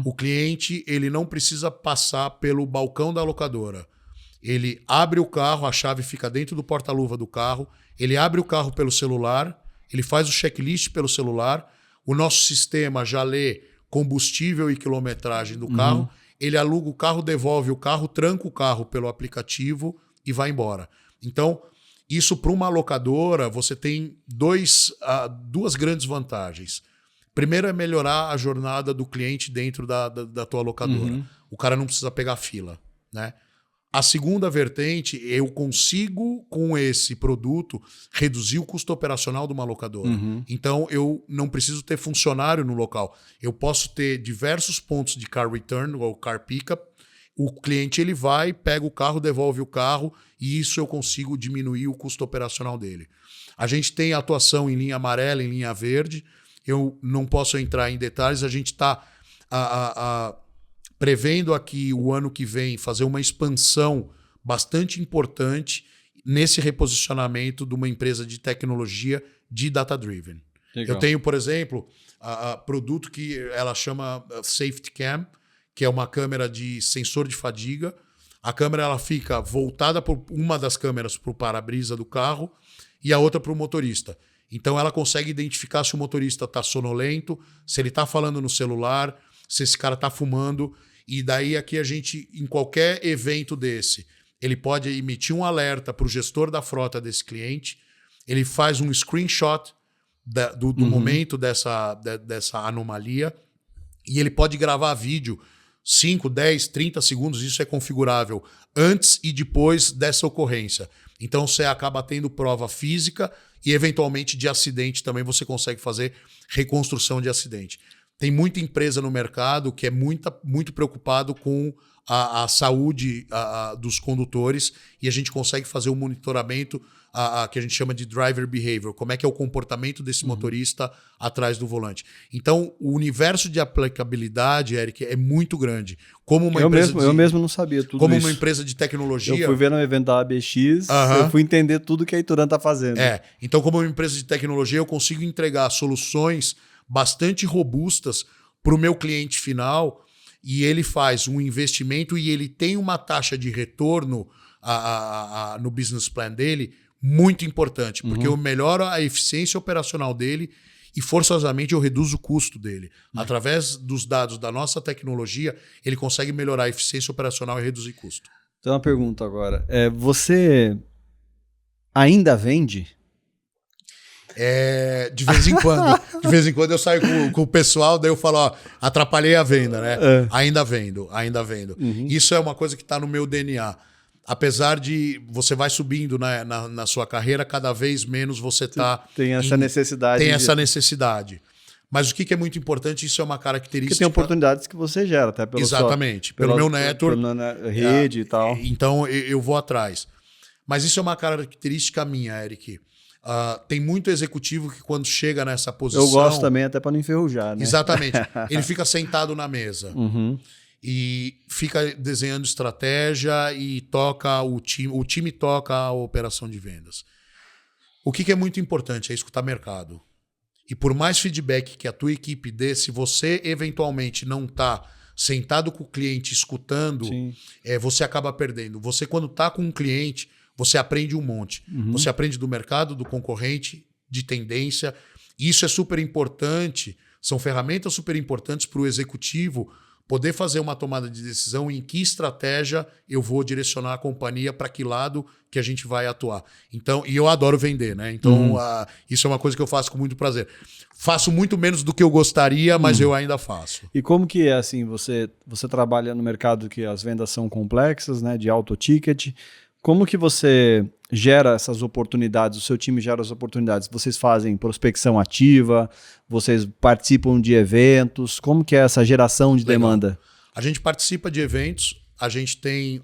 O cliente ele não precisa passar pelo balcão da locadora. Ele abre o carro, a chave fica dentro do porta-luva do carro, ele abre o carro pelo celular, ele faz o checklist pelo celular, o nosso sistema já lê combustível e quilometragem do carro, ele aluga o carro, devolve o carro, tranca o carro pelo aplicativo e vai embora. Então, isso para uma locadora, você tem duas grandes vantagens. Primeiro é melhorar a jornada do cliente dentro da tua locadora. O cara não precisa pegar fila, né? A segunda vertente, eu consigo, com esse produto, reduzir o custo operacional de uma locadora. Então, eu não preciso ter funcionário no local. Eu posso ter diversos pontos de car return ou car pickup. O cliente ele vai, pega o carro, devolve o carro e isso eu consigo diminuir o custo operacional dele. A gente tem atuação em linha amarela, em linha verde. Eu não posso entrar em detalhes. A gente está prevendo aqui o ano que vem fazer uma expansão bastante importante nesse reposicionamento de uma empresa de tecnologia de data-driven. Legal. Eu tenho, por exemplo, a produto que ela chama Safety Cam, que é uma câmera de sensor de fadiga. A câmera ela fica voltada por uma das câmeras para o para-brisa do carro e a outra para o motorista. Então ela consegue identificar se o motorista está sonolento, se ele está falando no celular, se esse cara está fumando. E daí aqui a gente, em qualquer evento desse, ele pode emitir um alerta para o gestor da frota desse cliente, ele faz um screenshot do momento dessa anomalia e ele pode gravar vídeo 5, 10, 30 segundos, isso é configurável, antes e depois dessa ocorrência. Então você acaba tendo prova física e eventualmente de acidente também você consegue fazer reconstrução de acidente. Tem muita empresa no mercado que é muito preocupado com a saúde dos condutores e a gente consegue fazer um monitoramento que a gente chama de driver behavior, como é que é o comportamento desse motorista atrás do volante. Então, o universo de aplicabilidade, Eric, é muito grande. Como uma eu mesmo não sabia tudo como isso. Uma empresa de tecnologia... Eu fui ver no evento da ABX, eu fui entender tudo que a Ituran está fazendo. Então, como uma empresa de tecnologia, eu consigo entregar soluções bastante robustas para o meu cliente final e ele faz um investimento e ele tem uma taxa de retorno no business plan dele muito importante, porque eu melhoro a eficiência operacional dele e forçosamente eu reduzo o custo dele. Através dos dados da nossa tecnologia, ele consegue melhorar a eficiência operacional e reduzir custo. Então, uma pergunta agora. Você ainda vende? De vez em quando. De vez em quando eu saio com o pessoal, daí eu falo, ó, atrapalhei a venda, né? Ainda vendo. Isso é uma coisa que está no meu DNA. Apesar de você vai subindo na sua carreira, cada vez menos você tem essa necessidade. Essa necessidade. Mas o que é muito importante, isso é uma característica... Porque tem oportunidades que você gera, até pelo Exatamente. Pelo meu network. Pela rede e tal. Então, eu vou atrás. Mas isso é uma característica minha, Eric. Tem muito executivo que quando chega nessa posição... Eu gosto também, até para não enferrujar, né? Exatamente. Ele fica sentado na mesa. E fica desenhando estratégia e toca o time toca a operação de vendas. O que é muito importante é escutar mercado. E por mais feedback que a tua equipe dê, se você eventualmente não está sentado com o cliente escutando, você acaba perdendo. Você, quando está com um cliente, você aprende um monte. Você aprende do mercado, do concorrente, de tendência. Isso é super importante. São ferramentas super importantes para o executivo poder fazer uma tomada de decisão em que estratégia eu vou direcionar a companhia, para que lado que a gente vai atuar. Então, e eu adoro vender, né? Então, isso é uma coisa que eu faço com muito prazer. Faço muito menos do que eu gostaria, mas eu ainda faço. E como que é assim, você trabalha no mercado que as vendas são complexas, né, de alto ticket. Como que você gera essas oportunidades, o seu time gera as oportunidades? Vocês fazem prospecção ativa? Vocês participam de eventos? Como que é essa geração de demanda? A gente participa de eventos, a gente tem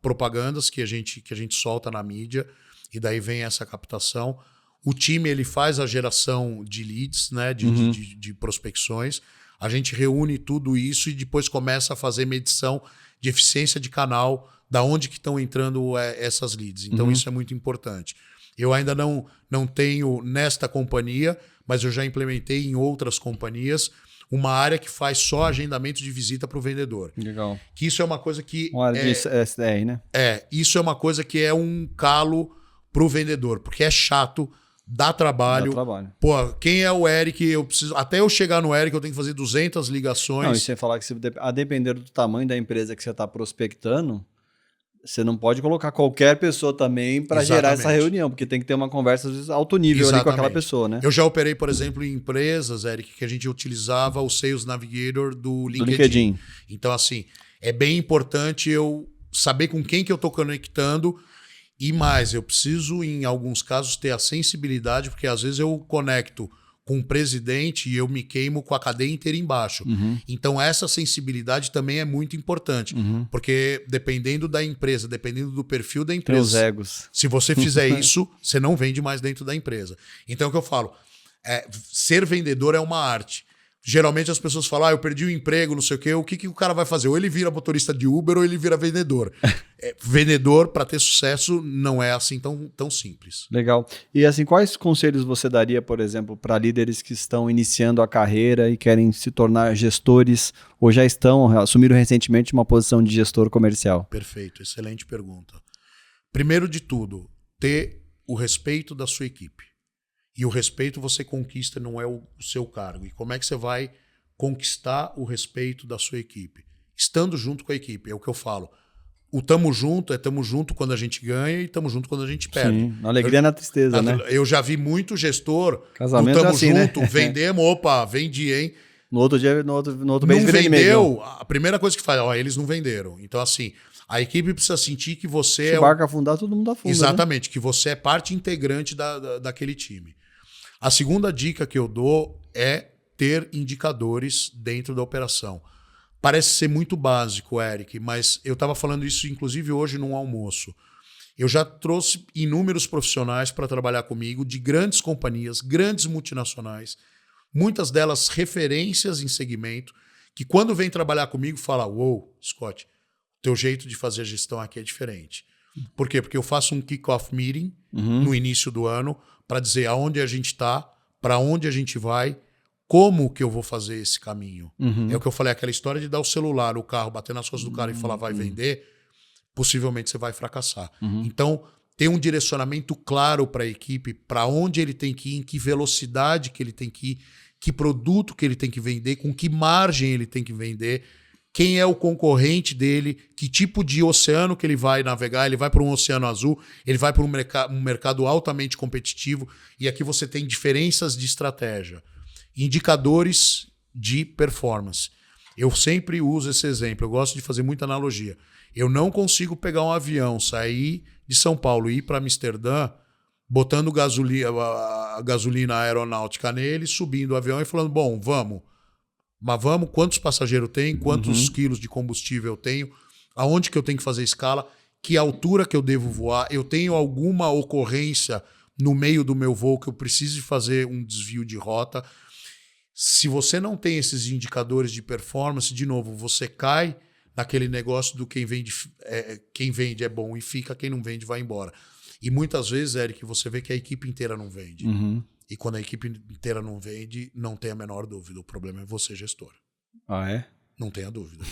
propagandas que a gente solta na mídia e daí vem essa captação. O time ele faz a geração de leads, né, de prospecções. A gente reúne tudo isso e depois começa a fazer medição de eficiência de canal, da onde que estão entrando essas leads. Então, isso é muito importante. Eu ainda não tenho nesta companhia, mas eu já implementei em outras companhias uma área que faz só agendamento de visita para o vendedor. Legal. Que isso é uma coisa que... Uma área de SDR, né? Isso é uma coisa que é um calo para o vendedor, porque é chato, dá trabalho. Pô, quem é o Eric? Eu preciso... Até eu chegar no Eric, eu tenho que fazer 200 ligações. Não, e você falar que a depender do tamanho da empresa que você está prospectando... Você não pode colocar qualquer pessoa também para gerar essa reunião, porque tem que ter uma conversa às vezes, alto nível ali com aquela pessoa, né? Eu já operei, por exemplo, em empresas, Eric, que a gente utilizava o Sales Navigator do LinkedIn. Então, assim, é bem importante eu saber com quem que eu estou conectando e mais, eu preciso, em alguns casos, ter a sensibilidade, porque às vezes eu conecto com o presidente e eu me queimo com a cadeia inteira embaixo. Então, essa sensibilidade também é muito importante. Porque dependendo da empresa, dependendo do perfil da empresa... Tem os egos. Se você fizer isso, você não vende mais dentro da empresa. Então, é o que eu falo. Ser vendedor é uma arte. Geralmente as pessoas falam, eu perdi o emprego, não sei o quê. O que o cara vai fazer? Ou ele vira motorista de Uber ou ele vira vendedor. Vendedor, para ter sucesso, não é assim tão simples. Legal. E assim, quais conselhos você daria, por exemplo, para líderes que estão iniciando a carreira e querem se tornar gestores ou já assumiram recentemente uma posição de gestor comercial? Perfeito, excelente pergunta. Primeiro de tudo, ter o respeito da sua equipe. E o respeito você conquista, não é o seu cargo. E como é que você vai conquistar o respeito da sua equipe? Estando junto com a equipe, é o que eu falo. O tamo junto quando a gente ganha e tamo junto quando a gente perde. Sim, na alegria e na tristeza, né? Eu já vi muito gestor, Casamento tamo é assim, junto, né? vendemos, opa, vendi, hein? No outro dia, no outro Não mês, vendeu, a primeira coisa que faz, eles não venderam. Então, assim, a equipe precisa sentir que você Se o barco afundar, todo mundo afunda. Exatamente, né? que você é parte integrante daquele time. A segunda dica que eu dou é ter indicadores dentro da operação. Parece ser muito básico, Eric, mas eu estava falando isso inclusive hoje num almoço. Eu já trouxe inúmeros profissionais para trabalhar comigo de grandes companhias, grandes multinacionais, muitas delas referências em segmento, que quando vem trabalhar comigo fala, uou, Scott, teu jeito de fazer a gestão aqui é diferente. Por quê? Porque eu faço um kick-off meeting no início do ano para dizer aonde a gente está, para onde a gente vai, como que eu vou fazer esse caminho. É o que eu falei, aquela história de dar o celular, o carro, bater nas costas do cara e falar vai vender, possivelmente você vai fracassar. Então, ter um direcionamento claro para a equipe, para onde ele tem que ir, em que velocidade que ele tem que ir, que produto que ele tem que vender, com que margem ele tem que vender, quem é o concorrente dele, que tipo de oceano que ele vai navegar, ele vai para um oceano azul, ele vai para um mercado altamente competitivo, e aqui você tem diferenças de estratégia. Indicadores de performance. Eu sempre uso esse exemplo, eu gosto de fazer muita analogia. Eu não consigo pegar um avião, sair de São Paulo e ir para Amsterdã, botando a gasolina aeronáutica nele, subindo o avião e falando, bom, vamos. Mas vamos, quantos passageiros tem, quantos quilos de combustível eu tenho, aonde que eu tenho que fazer escala, que altura que eu devo voar, eu tenho alguma ocorrência no meio do meu voo que eu preciso fazer um desvio de rota. Se você não tem esses indicadores de performance, de novo, você cai naquele negócio do quem vende é bom e fica, quem não vende vai embora. E muitas vezes, Eric, você vê que a equipe inteira não vende. E quando a equipe inteira não vende, não tem a menor dúvida. O problema é você, gestor. Ah, é? Não tenha dúvida.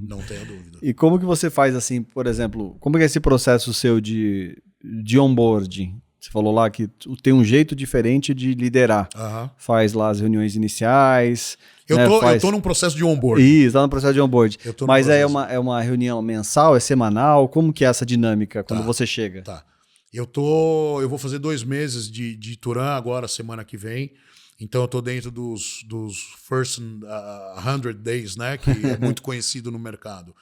Não tenha dúvida. E como que você faz assim, por exemplo, como é esse processo seu de onboarding? Você falou lá que tem um jeito diferente de liderar. Faz lá as reuniões iniciais. Eu tô num processo de onboarding. Isso, tá no processo de onboarding. Mas é uma reunião mensal, é semanal? Como que é essa dinâmica quando você chega? Tá. Eu vou fazer 2 meses de Turan agora, semana que vem. Então eu tô dentro dos first 100 days, né? Que é muito conhecido no mercado.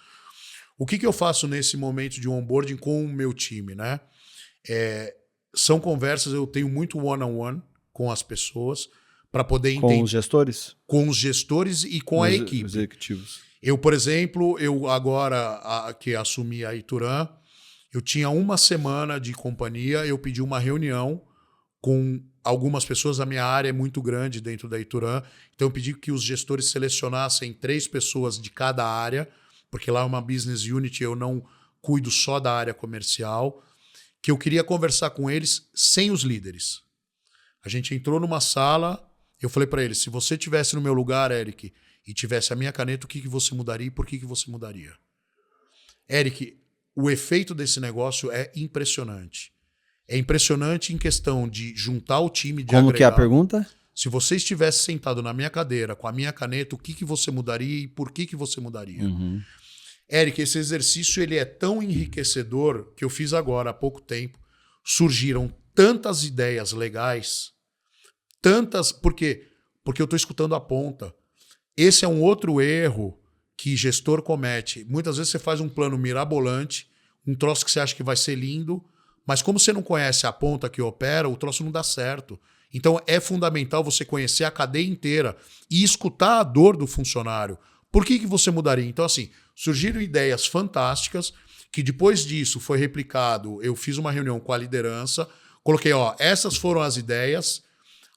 O que eu faço nesse momento de onboarding com o meu time, né? São conversas, eu tenho muito one-on-one com as pessoas para poder entender. Com os gestores? Com os gestores e com a equipe. Os executivos. Eu, por exemplo, agora que assumi a Ituran, eu tinha 1 semana de companhia, eu pedi uma reunião com algumas pessoas, a minha área é muito grande dentro da Ituran, então eu pedi que os gestores selecionassem 3 pessoas de cada área, porque lá é uma business unit, eu não cuido só da área comercial, que eu queria conversar com eles sem os líderes. A gente entrou numa sala, eu falei para eles, se você estivesse no meu lugar, Eric, e tivesse a minha caneta, o que você mudaria e por que você mudaria? Eric, o efeito desse negócio é impressionante. É impressionante em questão de juntar o time, de Como agregar. que é a pergunta? Se você estivesse sentado na minha cadeira, com a minha caneta, o que você mudaria e por que você mudaria? Eric, esse exercício ele é tão enriquecedor que eu fiz agora há pouco tempo. Surgiram tantas ideias legais, tantas... Por quê? Porque eu estou escutando a ponta. Esse é um outro erro que gestor comete. Muitas vezes você faz um plano mirabolante, um troço que você acha que vai ser lindo, mas como você não conhece a ponta que opera, o troço não dá certo. Então é fundamental você conhecer a cadeia inteira e escutar a dor do funcionário. Por que você mudaria? Então, assim, surgiram ideias fantásticas que depois disso foi replicado. Eu fiz uma reunião com a liderança, coloquei, essas foram as ideias,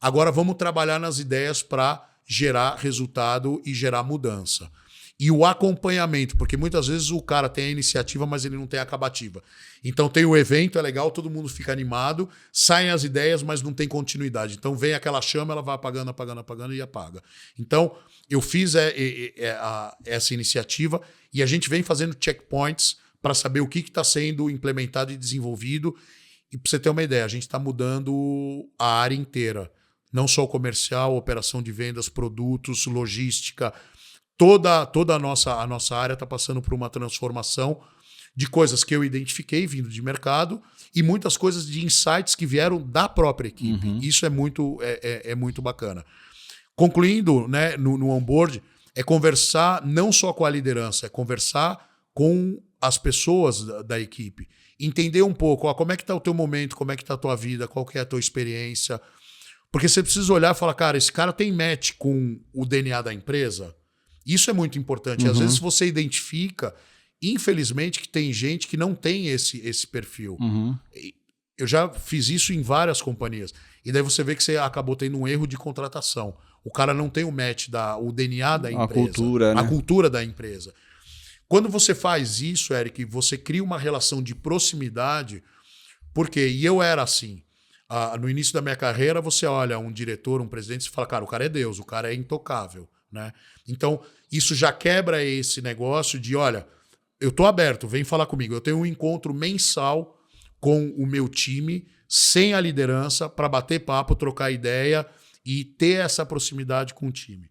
agora vamos trabalhar nas ideias para gerar resultado e gerar mudança. E o acompanhamento, porque muitas vezes o cara tem a iniciativa, mas ele não tem a acabativa. Então tem o evento, é legal, todo mundo fica animado, saem as ideias, mas não tem continuidade. Então vem aquela chama, ela vai apagando, apagando, apagando e apaga. Então eu fiz essa iniciativa e a gente vem fazendo checkpoints para saber o que está sendo implementado e desenvolvido. E para você ter uma ideia, a gente está mudando a área inteira. Não só o comercial, operação de vendas, produtos, logística. Toda a nossa área está passando por uma transformação de coisas que eu identifiquei vindo de mercado e muitas coisas de insights que vieram da própria equipe. Isso é muito bacana. Concluindo, né, no onboard, é conversar não só com a liderança, é conversar com as pessoas da equipe. Entender um pouco como é que está o teu momento, como é que está a tua vida, qual que é a tua experiência. Porque você precisa olhar e falar, cara, esse cara tem match com o DNA da empresa? Isso é muito importante. Às vezes você identifica, infelizmente, que tem gente que não tem esse perfil. Eu já fiz isso em várias companhias. E daí você vê que você acabou tendo um erro de contratação. O cara não tem o match, o DNA da empresa. A cultura da empresa. Quando você faz isso, Eric, você cria uma relação de proximidade. Porque, e eu era assim, no início da minha carreira, você olha um diretor, um presidente, e fala, cara, o cara é Deus, o cara é intocável. Né? Então, isso já quebra esse negócio de, olha, eu estou aberto, vem falar comigo. Eu tenho um encontro mensal com o meu time, sem a liderança, para bater papo, trocar ideia e ter essa proximidade com o time.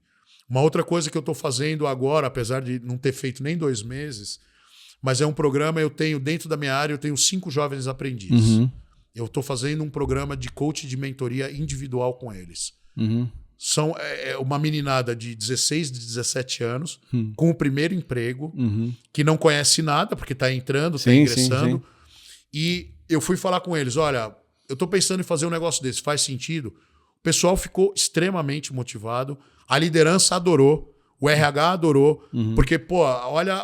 Uma outra coisa que eu estou fazendo agora, apesar de não ter feito nem 2 meses, mas é um programa, eu tenho, dentro da minha área, eu tenho 5 jovens aprendizes. Eu estou fazendo um programa de coach de mentoria individual com eles. São uma meninada de 16, de 17 anos, com o primeiro emprego, que não conhece nada, porque está entrando, está ingressando. Sim. E eu fui falar com eles, olha, eu estou pensando em fazer um negócio desse, faz sentido? O pessoal ficou extremamente motivado, a liderança adorou, o RH adorou, porque, pô, olha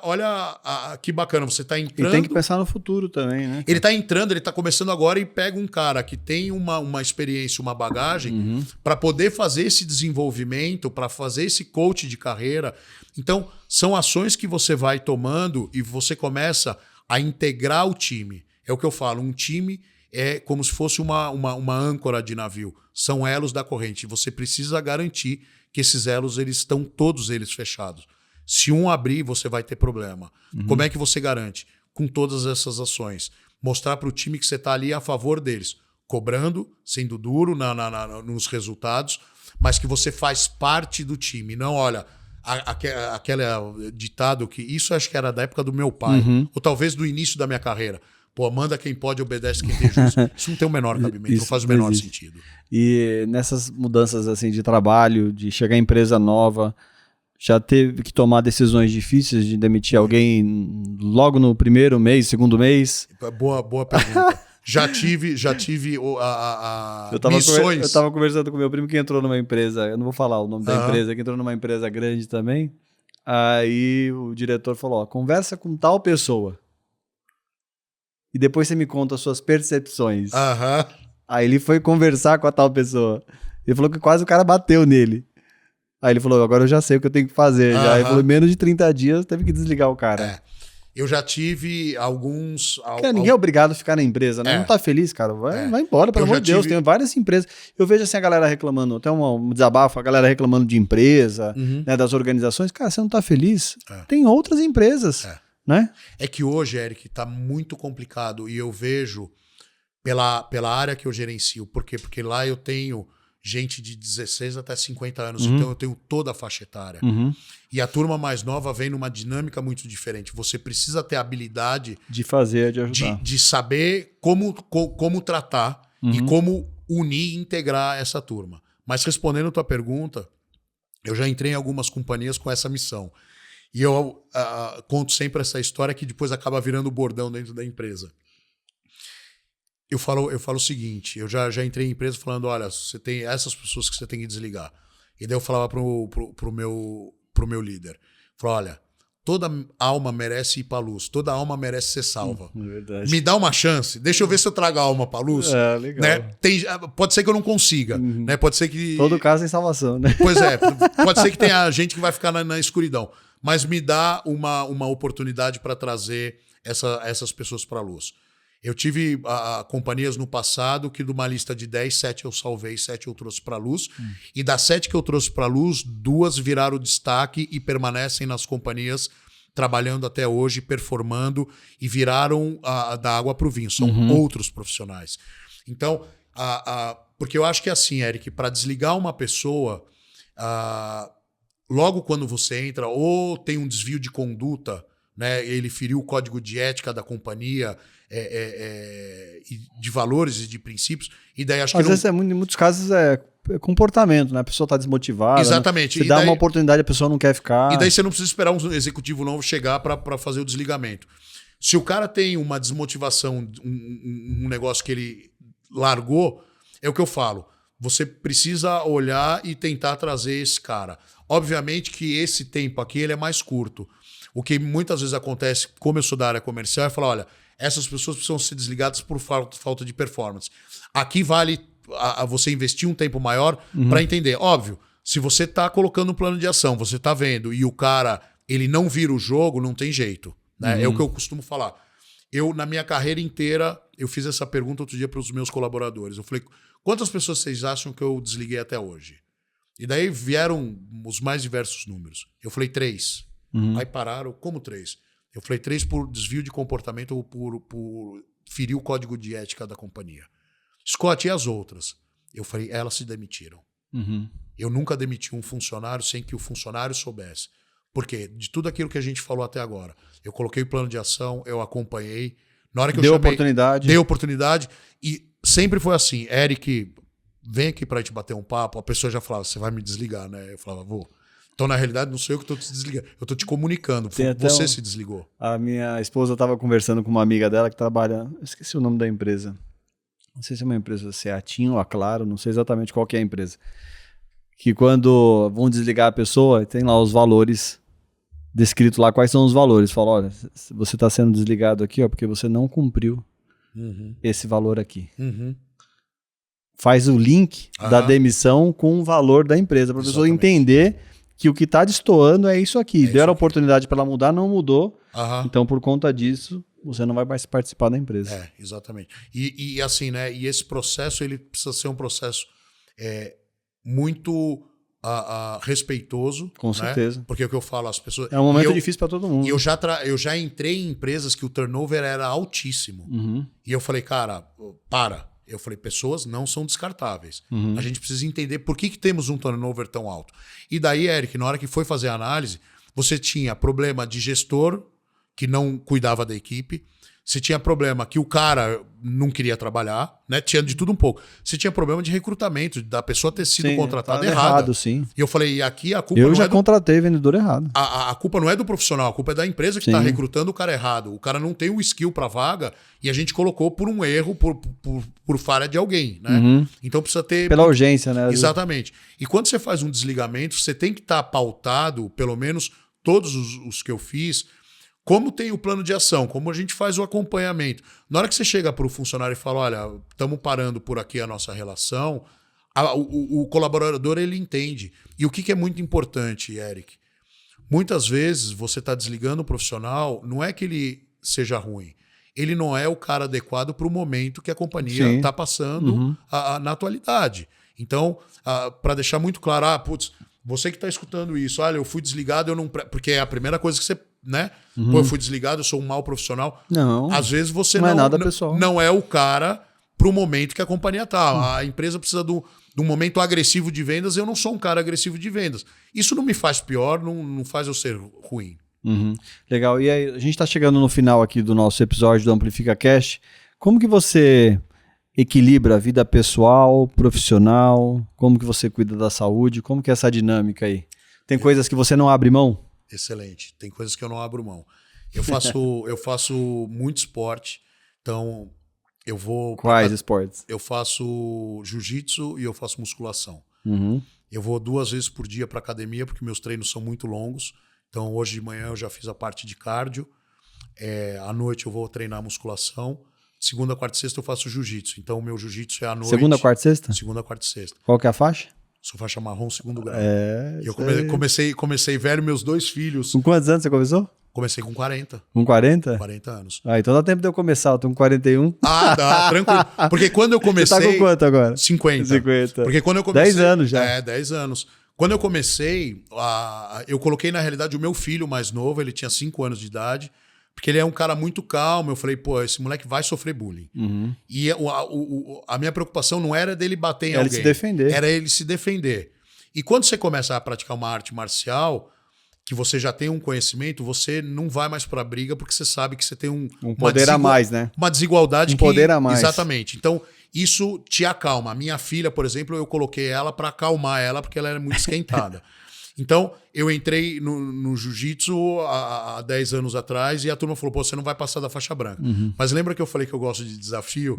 que bacana, você está entrando... E tem que pensar no futuro também, né? Ele está entrando, ele está começando agora e pega um cara que tem uma experiência, uma bagagem, para poder fazer esse desenvolvimento, para fazer esse coach de carreira. Então, são ações que você vai tomando e você começa a integrar o time. É o que eu falo, um time é como se fosse uma âncora de navio. São elos da corrente. Você precisa garantir que esses elos estão todos eles fechados. Se um abrir, você vai ter problema. Como é que você garante? Com todas essas ações. Mostrar para o time que você está ali a favor deles. Cobrando, sendo duro nos resultados, mas que você faz parte do time. Não, olha, aquele ditado que... Isso acho que era da época do meu pai, ou talvez do início da minha carreira. Pô, manda quem pode, obedece quem tem juízo. Isso não tem o menor cabimento, não faz o menor sentido. E nessas mudanças assim de trabalho, de chegar em empresa nova, já teve que tomar decisões difíceis de demitir alguém logo no primeiro mês, segundo mês? Boa pergunta. Já tive missões. Eu tava conversando com meu primo que entrou numa empresa, eu não vou falar o nome da empresa, que entrou numa empresa grande também. Aí o diretor falou, ó, conversa com tal pessoa. E depois você me conta as suas percepções. Aí ele foi conversar com a tal pessoa. Ele falou que quase o cara bateu nele. Aí ele falou, agora eu já sei o que eu tenho que fazer. Já. Ele falou, menos de 30 dias teve que desligar o cara. Eu já tive alguns... ninguém é obrigado a ficar na empresa, né? Não tá feliz, cara. Vai embora, pelo amor de Deus. Tem várias empresas. Eu vejo assim a galera reclamando, até um desabafo, a galera reclamando de empresa, né, das organizações. Cara, você não tá feliz? Tem outras empresas. Né? É que hoje, Eric, está muito complicado e eu vejo pela área que eu gerencio. Por quê? Porque lá eu tenho gente de 16 até 50 anos, então eu tenho toda a faixa etária. E a turma mais nova vem numa dinâmica muito diferente. Você precisa ter a habilidade de fazer, de ajudar. De saber como tratar e como unir e integrar essa turma. Mas respondendo a tua pergunta, eu já entrei em algumas companhias com essa missão. E eu conto sempre essa história que depois acaba virando bordão dentro da empresa. Eu falo o seguinte, eu já entrei em empresa falando, olha, você tem essas pessoas que você tem que desligar. E daí eu falava pro meu líder, falava, olha, toda alma merece ir pra luz, toda alma merece ser salva. Verdade. Me dá uma chance, deixa eu ver se eu trago a alma pra luz. Legal. Né? Pode ser que eu não consiga, né? Pode ser que... Todo caso tem salvação, né? Pois é, pode ser que tenha gente que vai ficar na escuridão, mas me dá uma oportunidade para trazer essas pessoas para a luz. Eu tive companhias no passado que de uma lista de 10, 7 eu salvei, 7 eu trouxe para a luz. E das 7 que eu trouxe para a luz, 2 viraram destaque e permanecem nas companhias trabalhando até hoje, performando e viraram da água para o vinho. São outros profissionais. Então, porque eu acho que é assim, Eric, para desligar uma pessoa, logo quando você entra, ou tem um desvio de conduta, né, ele feriu o código de ética da companhia, de valores e de princípios, e daí acho que... Às vezes, em muitos casos, é comportamento, né? A pessoa está desmotivada. Exatamente. Né? Se dá uma oportunidade, a pessoa não quer ficar. E daí você não precisa esperar um executivo novo chegar para fazer o desligamento. Se o cara tem uma desmotivação, um negócio que ele largou, é o que eu falo. Você precisa olhar e tentar trazer esse cara. Obviamente que esse tempo aqui ele é mais curto. O que muitas vezes acontece, como eu sou da área comercial, é falar, olha, essas pessoas precisam ser desligadas por falta de performance. Aqui vale você investir um tempo maior para entender. Óbvio, se você está colocando um plano de ação, você está vendo, e o cara ele não vira o jogo, não tem jeito. Né? É o que eu costumo falar. Eu, na minha carreira inteira, eu fiz essa pergunta outro dia para os meus colaboradores. Eu falei, quantas pessoas vocês acham que eu desliguei até hoje? E daí vieram os mais diversos números. Eu falei 3. Aí pararam, como 3? Eu falei 3 por desvio de comportamento ou por ferir o código de ética da companhia. Scott, e as outras? Eu falei, elas se demitiram. Eu nunca demiti um funcionário sem que o funcionário soubesse. Por quê? De tudo aquilo que a gente falou até agora. Eu coloquei o plano de ação, eu acompanhei. Na hora que eu chamei, oportunidade. Dei oportunidade. E sempre foi assim, Eric, vem aqui pra gente bater um papo. A pessoa já falava, você vai me desligar, né? Eu falava, vou. Então, na realidade, não sou eu que estou te desligando. Eu estou te comunicando. Você se desligou. A minha esposa estava conversando com uma amiga dela que trabalha... Eu esqueci o nome da empresa. Não sei se é uma empresa, se é a TIM ou a Claro. Não sei exatamente qual que é a empresa. Que quando vão desligar a pessoa, tem lá os valores descritos lá. Quais são os valores? Fala, olha, você está sendo desligado aqui porque você não cumpriu esse valor aqui. Faz o link da demissão com o valor da empresa. Para a pessoa entender... que o que está destoando é isso aqui. Deram a oportunidade para ela mudar, não mudou. Então, por conta disso, você não vai mais participar da empresa. Exatamente. E assim, né? E esse processo, ele precisa ser um processo muito respeitoso. Com certeza. Porque é o que eu falo, as pessoas... É um momento difícil para todo mundo. E eu já entrei em empresas que o turnover era altíssimo. E eu falei, cara, para. Eu falei, pessoas não são descartáveis. A gente precisa entender por que temos um turnover tão alto. E daí, Eric, na hora que foi fazer a análise, você tinha problema de gestor que não cuidava da equipe. Você tinha problema que o cara não queria trabalhar, né? Tinha de tudo um pouco. Você tinha problema de recrutamento, da pessoa ter sido contratada errada. Sim. E eu falei, e aqui a culpa eu já contratei vendedor errado. A culpa não é do profissional, a culpa é da empresa que está recrutando o cara errado. O cara não tem o skill para vaga e a gente colocou por um erro, por falha de alguém, né? Então precisa ter... Pela urgência, né? Exatamente. E quando você faz um desligamento, você tem que estar pautado, pelo menos todos os que eu fiz... Como tem o plano de ação, como a gente faz o acompanhamento. Na hora que você chega para o funcionário e fala, olha, estamos parando por aqui a nossa relação, o colaborador ele entende. E o que é muito importante, Eric? Muitas vezes você está desligando o profissional, não é que ele seja ruim. Ele não é o cara adequado para o momento que a companhia está passando na atualidade. Então, para deixar muito claro, putz, você que está escutando isso, olha, eu fui desligado, eu não... Porque é a primeira coisa que você... né? Pô, eu fui desligado, eu sou um mau profissional. Não. Às vezes você não é nada pessoal. Não é o cara pro momento que a companhia tá. A empresa precisa de um momento agressivo de vendas. Eu não sou um cara agressivo de vendas. Isso não me faz pior, não faz eu ser ruim. Legal. E aí, a gente está chegando no final aqui do nosso episódio do Amplifica Cast. Como que você equilibra a vida pessoal, profissional? Como que você cuida da saúde? Como que é essa dinâmica aí? Tem coisas que você não abre mão? Excelente. Tem coisas que eu não abro mão. Eu faço muito esporte, então eu vou... Quais esportes? Eu faço jiu-jitsu e eu faço musculação. Eu vou 2 vezes por dia para academia, porque meus treinos são muito longos. Então, hoje de manhã eu já fiz a parte de cardio. À noite eu vou treinar musculação. Segunda, quarta e sexta eu faço jiu-jitsu. Então, o meu jiu-jitsu é à noite. Segunda, quarta e sexta? Segunda, quarta e sexta. Qual que é a faixa? Sou faixa marrom, 2º grau. É, E eu comecei velho, meus 2 filhos. Com quantos anos você começou? Comecei com 40. Com 40? 40 anos. Ah, então dá tempo de eu começar. Eu tô com 41. Ah, dá, tranquilo. Porque quando eu comecei... Você tá com quanto agora? 50. 50. Porque quando eu comecei... 10 anos já. 10 anos. Quando eu comecei, eu coloquei, na realidade, o meu filho mais novo, ele tinha 5 anos de idade, porque ele é um cara muito calmo. Eu falei, pô, esse moleque vai sofrer bullying. E a minha preocupação não era dele bater em alguém. Era ele se defender. Era ele se defender. E quando você começa a praticar uma arte marcial, que você já tem um conhecimento, você não vai mais pra briga porque você sabe que você tem um poder a mais, né? Uma desigualdade poder a mais. Exatamente. Então, isso te acalma. A minha filha, por exemplo, eu coloquei ela pra acalmar ela porque ela era muito esquentada. Então, eu entrei no jiu-jitsu há 10 anos atrás e a turma falou, pô, você não vai passar da faixa branca. Mas lembra que eu falei que eu gosto de desafio?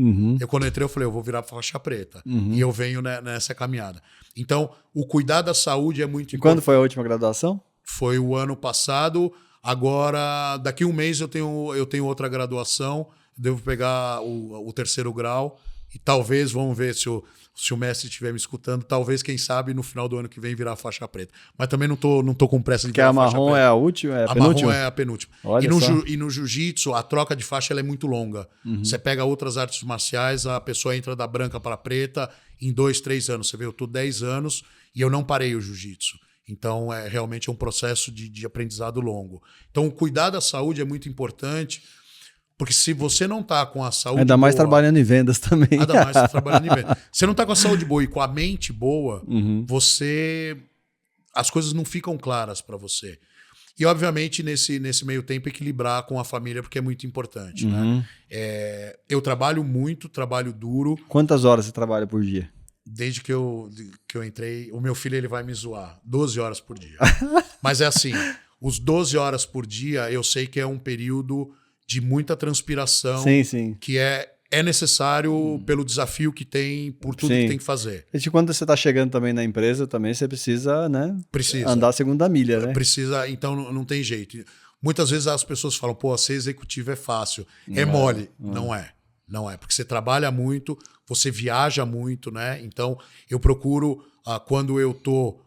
Quando eu entrei, eu falei, eu vou virar faixa preta. E eu venho nessa caminhada. Então, o cuidar da saúde é muito importante. E quando foi a última graduação? Foi o ano passado. Agora, daqui um mês eu tenho outra graduação. Devo pegar o 3º grau. E talvez, vamos ver se o mestre estiver me escutando, talvez, quem sabe, no final do ano que vem virar faixa preta. Mas também não tô com pressa de virar faixa preta. Porque a marrom é a última? É a penúltima? Marrom é a penúltima. Olha E no jiu-jitsu, a troca de faixa ela é muito longa. Você pega outras artes marciais, a pessoa entra da branca para a preta em 2, 3 anos. Você vê, eu tô 10 anos e eu não parei o jiu-jitsu. Então, realmente é um processo de aprendizado longo. Então, cuidar da saúde é muito importante, porque se você não está com a saúde ainda mais boa, trabalhando em vendas também. Ainda mais trabalhando em vendas. Se você não está com a saúde boa e com a mente boa, as coisas não ficam claras para você. E, obviamente, nesse meio tempo, equilibrar com a família, porque é muito importante. Né? Eu trabalho muito, trabalho duro. Quantas horas você trabalha por dia? Desde que eu entrei, o meu filho ele vai me zoar 12 horas por dia. Mas é assim, os 12 horas por dia eu sei que é um período de muita transpiração, sim. Que é necessário pelo desafio que tem, por tudo que tem que fazer. E quando você está chegando também na empresa, também você precisa, né? Precisa. Andar a segunda milha, né? Precisa, então não tem jeito. Muitas vezes as pessoas falam, pô, ser executivo é fácil. É mole. Não é. Não é, porque você trabalha muito, você viaja muito, né? Então, eu procuro, quando eu tô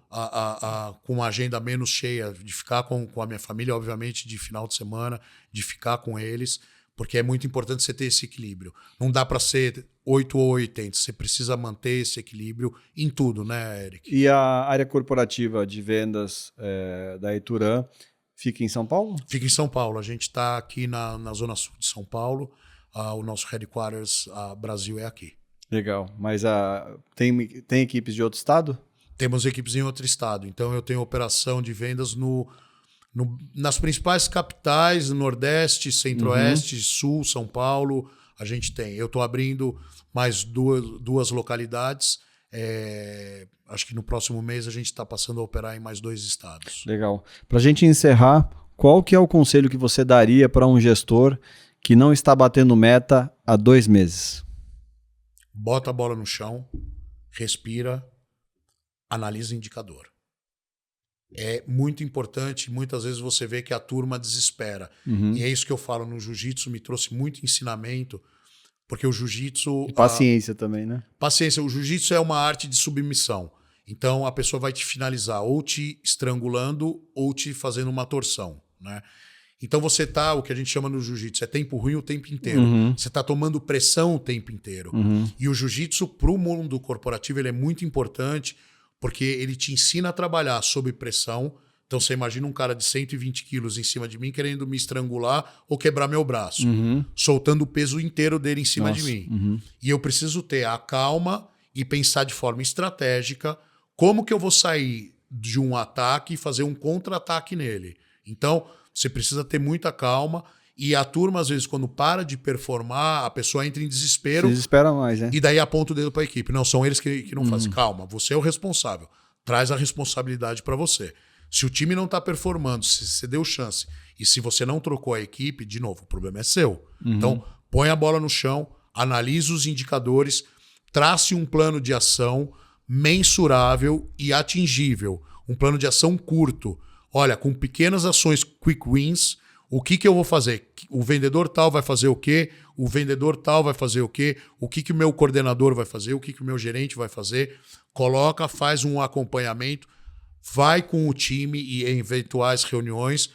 com uma agenda menos cheia, de ficar com a minha família, obviamente, de final de semana, de ficar com eles, porque é muito importante você ter esse equilíbrio. Não dá para ser 8 ou 80, você precisa manter esse equilíbrio em tudo, né, Eric? E a área corporativa de vendas da Ituran fica em São Paulo? Fica em São Paulo. A gente está aqui na Zona Sul de São Paulo. O nosso headquarters Brasil é aqui. Legal. Mas tem equipes de outro estado? Temos equipes em outro estado. Então, eu tenho operação de vendas nas principais capitais, Nordeste, Centro-Oeste, Sul, São Paulo. A gente tem. Eu estou abrindo mais duas localidades. Acho que no próximo mês a gente está passando a operar em mais 2 estados. Legal. Para a gente encerrar, qual que é o conselho que você daria para um gestor que não está batendo meta há 2 meses? Bota a bola no chão, respira, analisa o indicador. É muito importante, muitas vezes você vê que a turma desespera. E é isso que eu falo no jiu-jitsu, me trouxe muito ensinamento, porque o jiu-jitsu... E paciência também, né? Paciência, o jiu-jitsu é uma arte de submissão. Então a pessoa vai te finalizar ou te estrangulando ou te fazendo uma torção, né? Então você tá, o que a gente chama no jiu-jitsu, é tempo ruim o tempo inteiro. Você está tomando pressão o tempo inteiro. E o jiu-jitsu, para o mundo corporativo, ele é muito importante porque ele te ensina a trabalhar sob pressão. Então você imagina um cara de 120 quilos em cima de mim querendo me estrangular ou quebrar meu braço, soltando o peso inteiro dele em cima de mim. E eu preciso ter a calma e pensar de forma estratégica como que eu vou sair de um ataque e fazer um contra-ataque nele. Então, você precisa ter muita calma e a turma, às vezes, quando para de performar, a pessoa entra em desespero. Se desespera mais, né? E daí aponta o dedo para a equipe. Não, são eles que não fazem. Calma, você é o responsável. Traz a responsabilidade para você. Se o time não está performando, se você deu chance e se você não trocou a equipe, de novo, o problema é seu. Então, põe a bola no chão, analise os indicadores, trace um plano de ação mensurável e atingível. Um plano de ação curto. olha, com pequenas ações, quick wins, o que eu vou fazer? O vendedor tal vai fazer o quê? O vendedor tal vai fazer o quê? O que o meu coordenador vai fazer? O que o meu gerente vai fazer? Coloca, faz um acompanhamento, vai com o time e em eventuais reuniões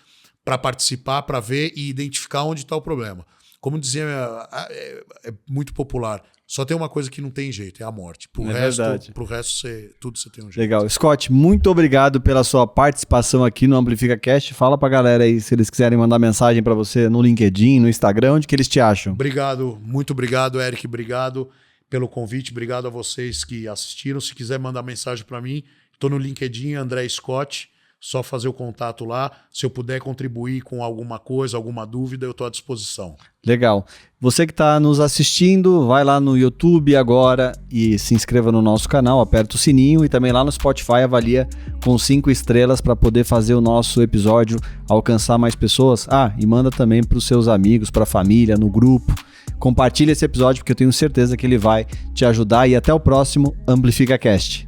para participar, para ver e identificar onde está o problema. Como dizia, é muito popular. Só tem uma coisa que não tem jeito, é a morte. Pro resto, tudo você tem um jeito. Legal. Scott, muito obrigado pela sua participação aqui no Amplifica Cast. Fala pra galera aí, se eles quiserem mandar mensagem pra você no LinkedIn, no Instagram, onde que eles te acham? Obrigado, muito obrigado, Eric. Obrigado pelo convite. Obrigado a vocês que assistiram. Se quiser mandar mensagem pra mim, tô no LinkedIn, André Scott. Só fazer o contato lá. Se eu puder contribuir com alguma coisa, alguma dúvida, eu estou à disposição. Legal. Você que está nos assistindo, vai lá no YouTube agora e se inscreva no nosso canal, aperta o sininho e também lá no Spotify avalia com 5 estrelas para poder fazer o nosso episódio alcançar mais pessoas. E manda também para os seus amigos, para a família, no grupo. Compartilha esse episódio porque eu tenho certeza que ele vai te ajudar e até o próximo Amplifica Cast.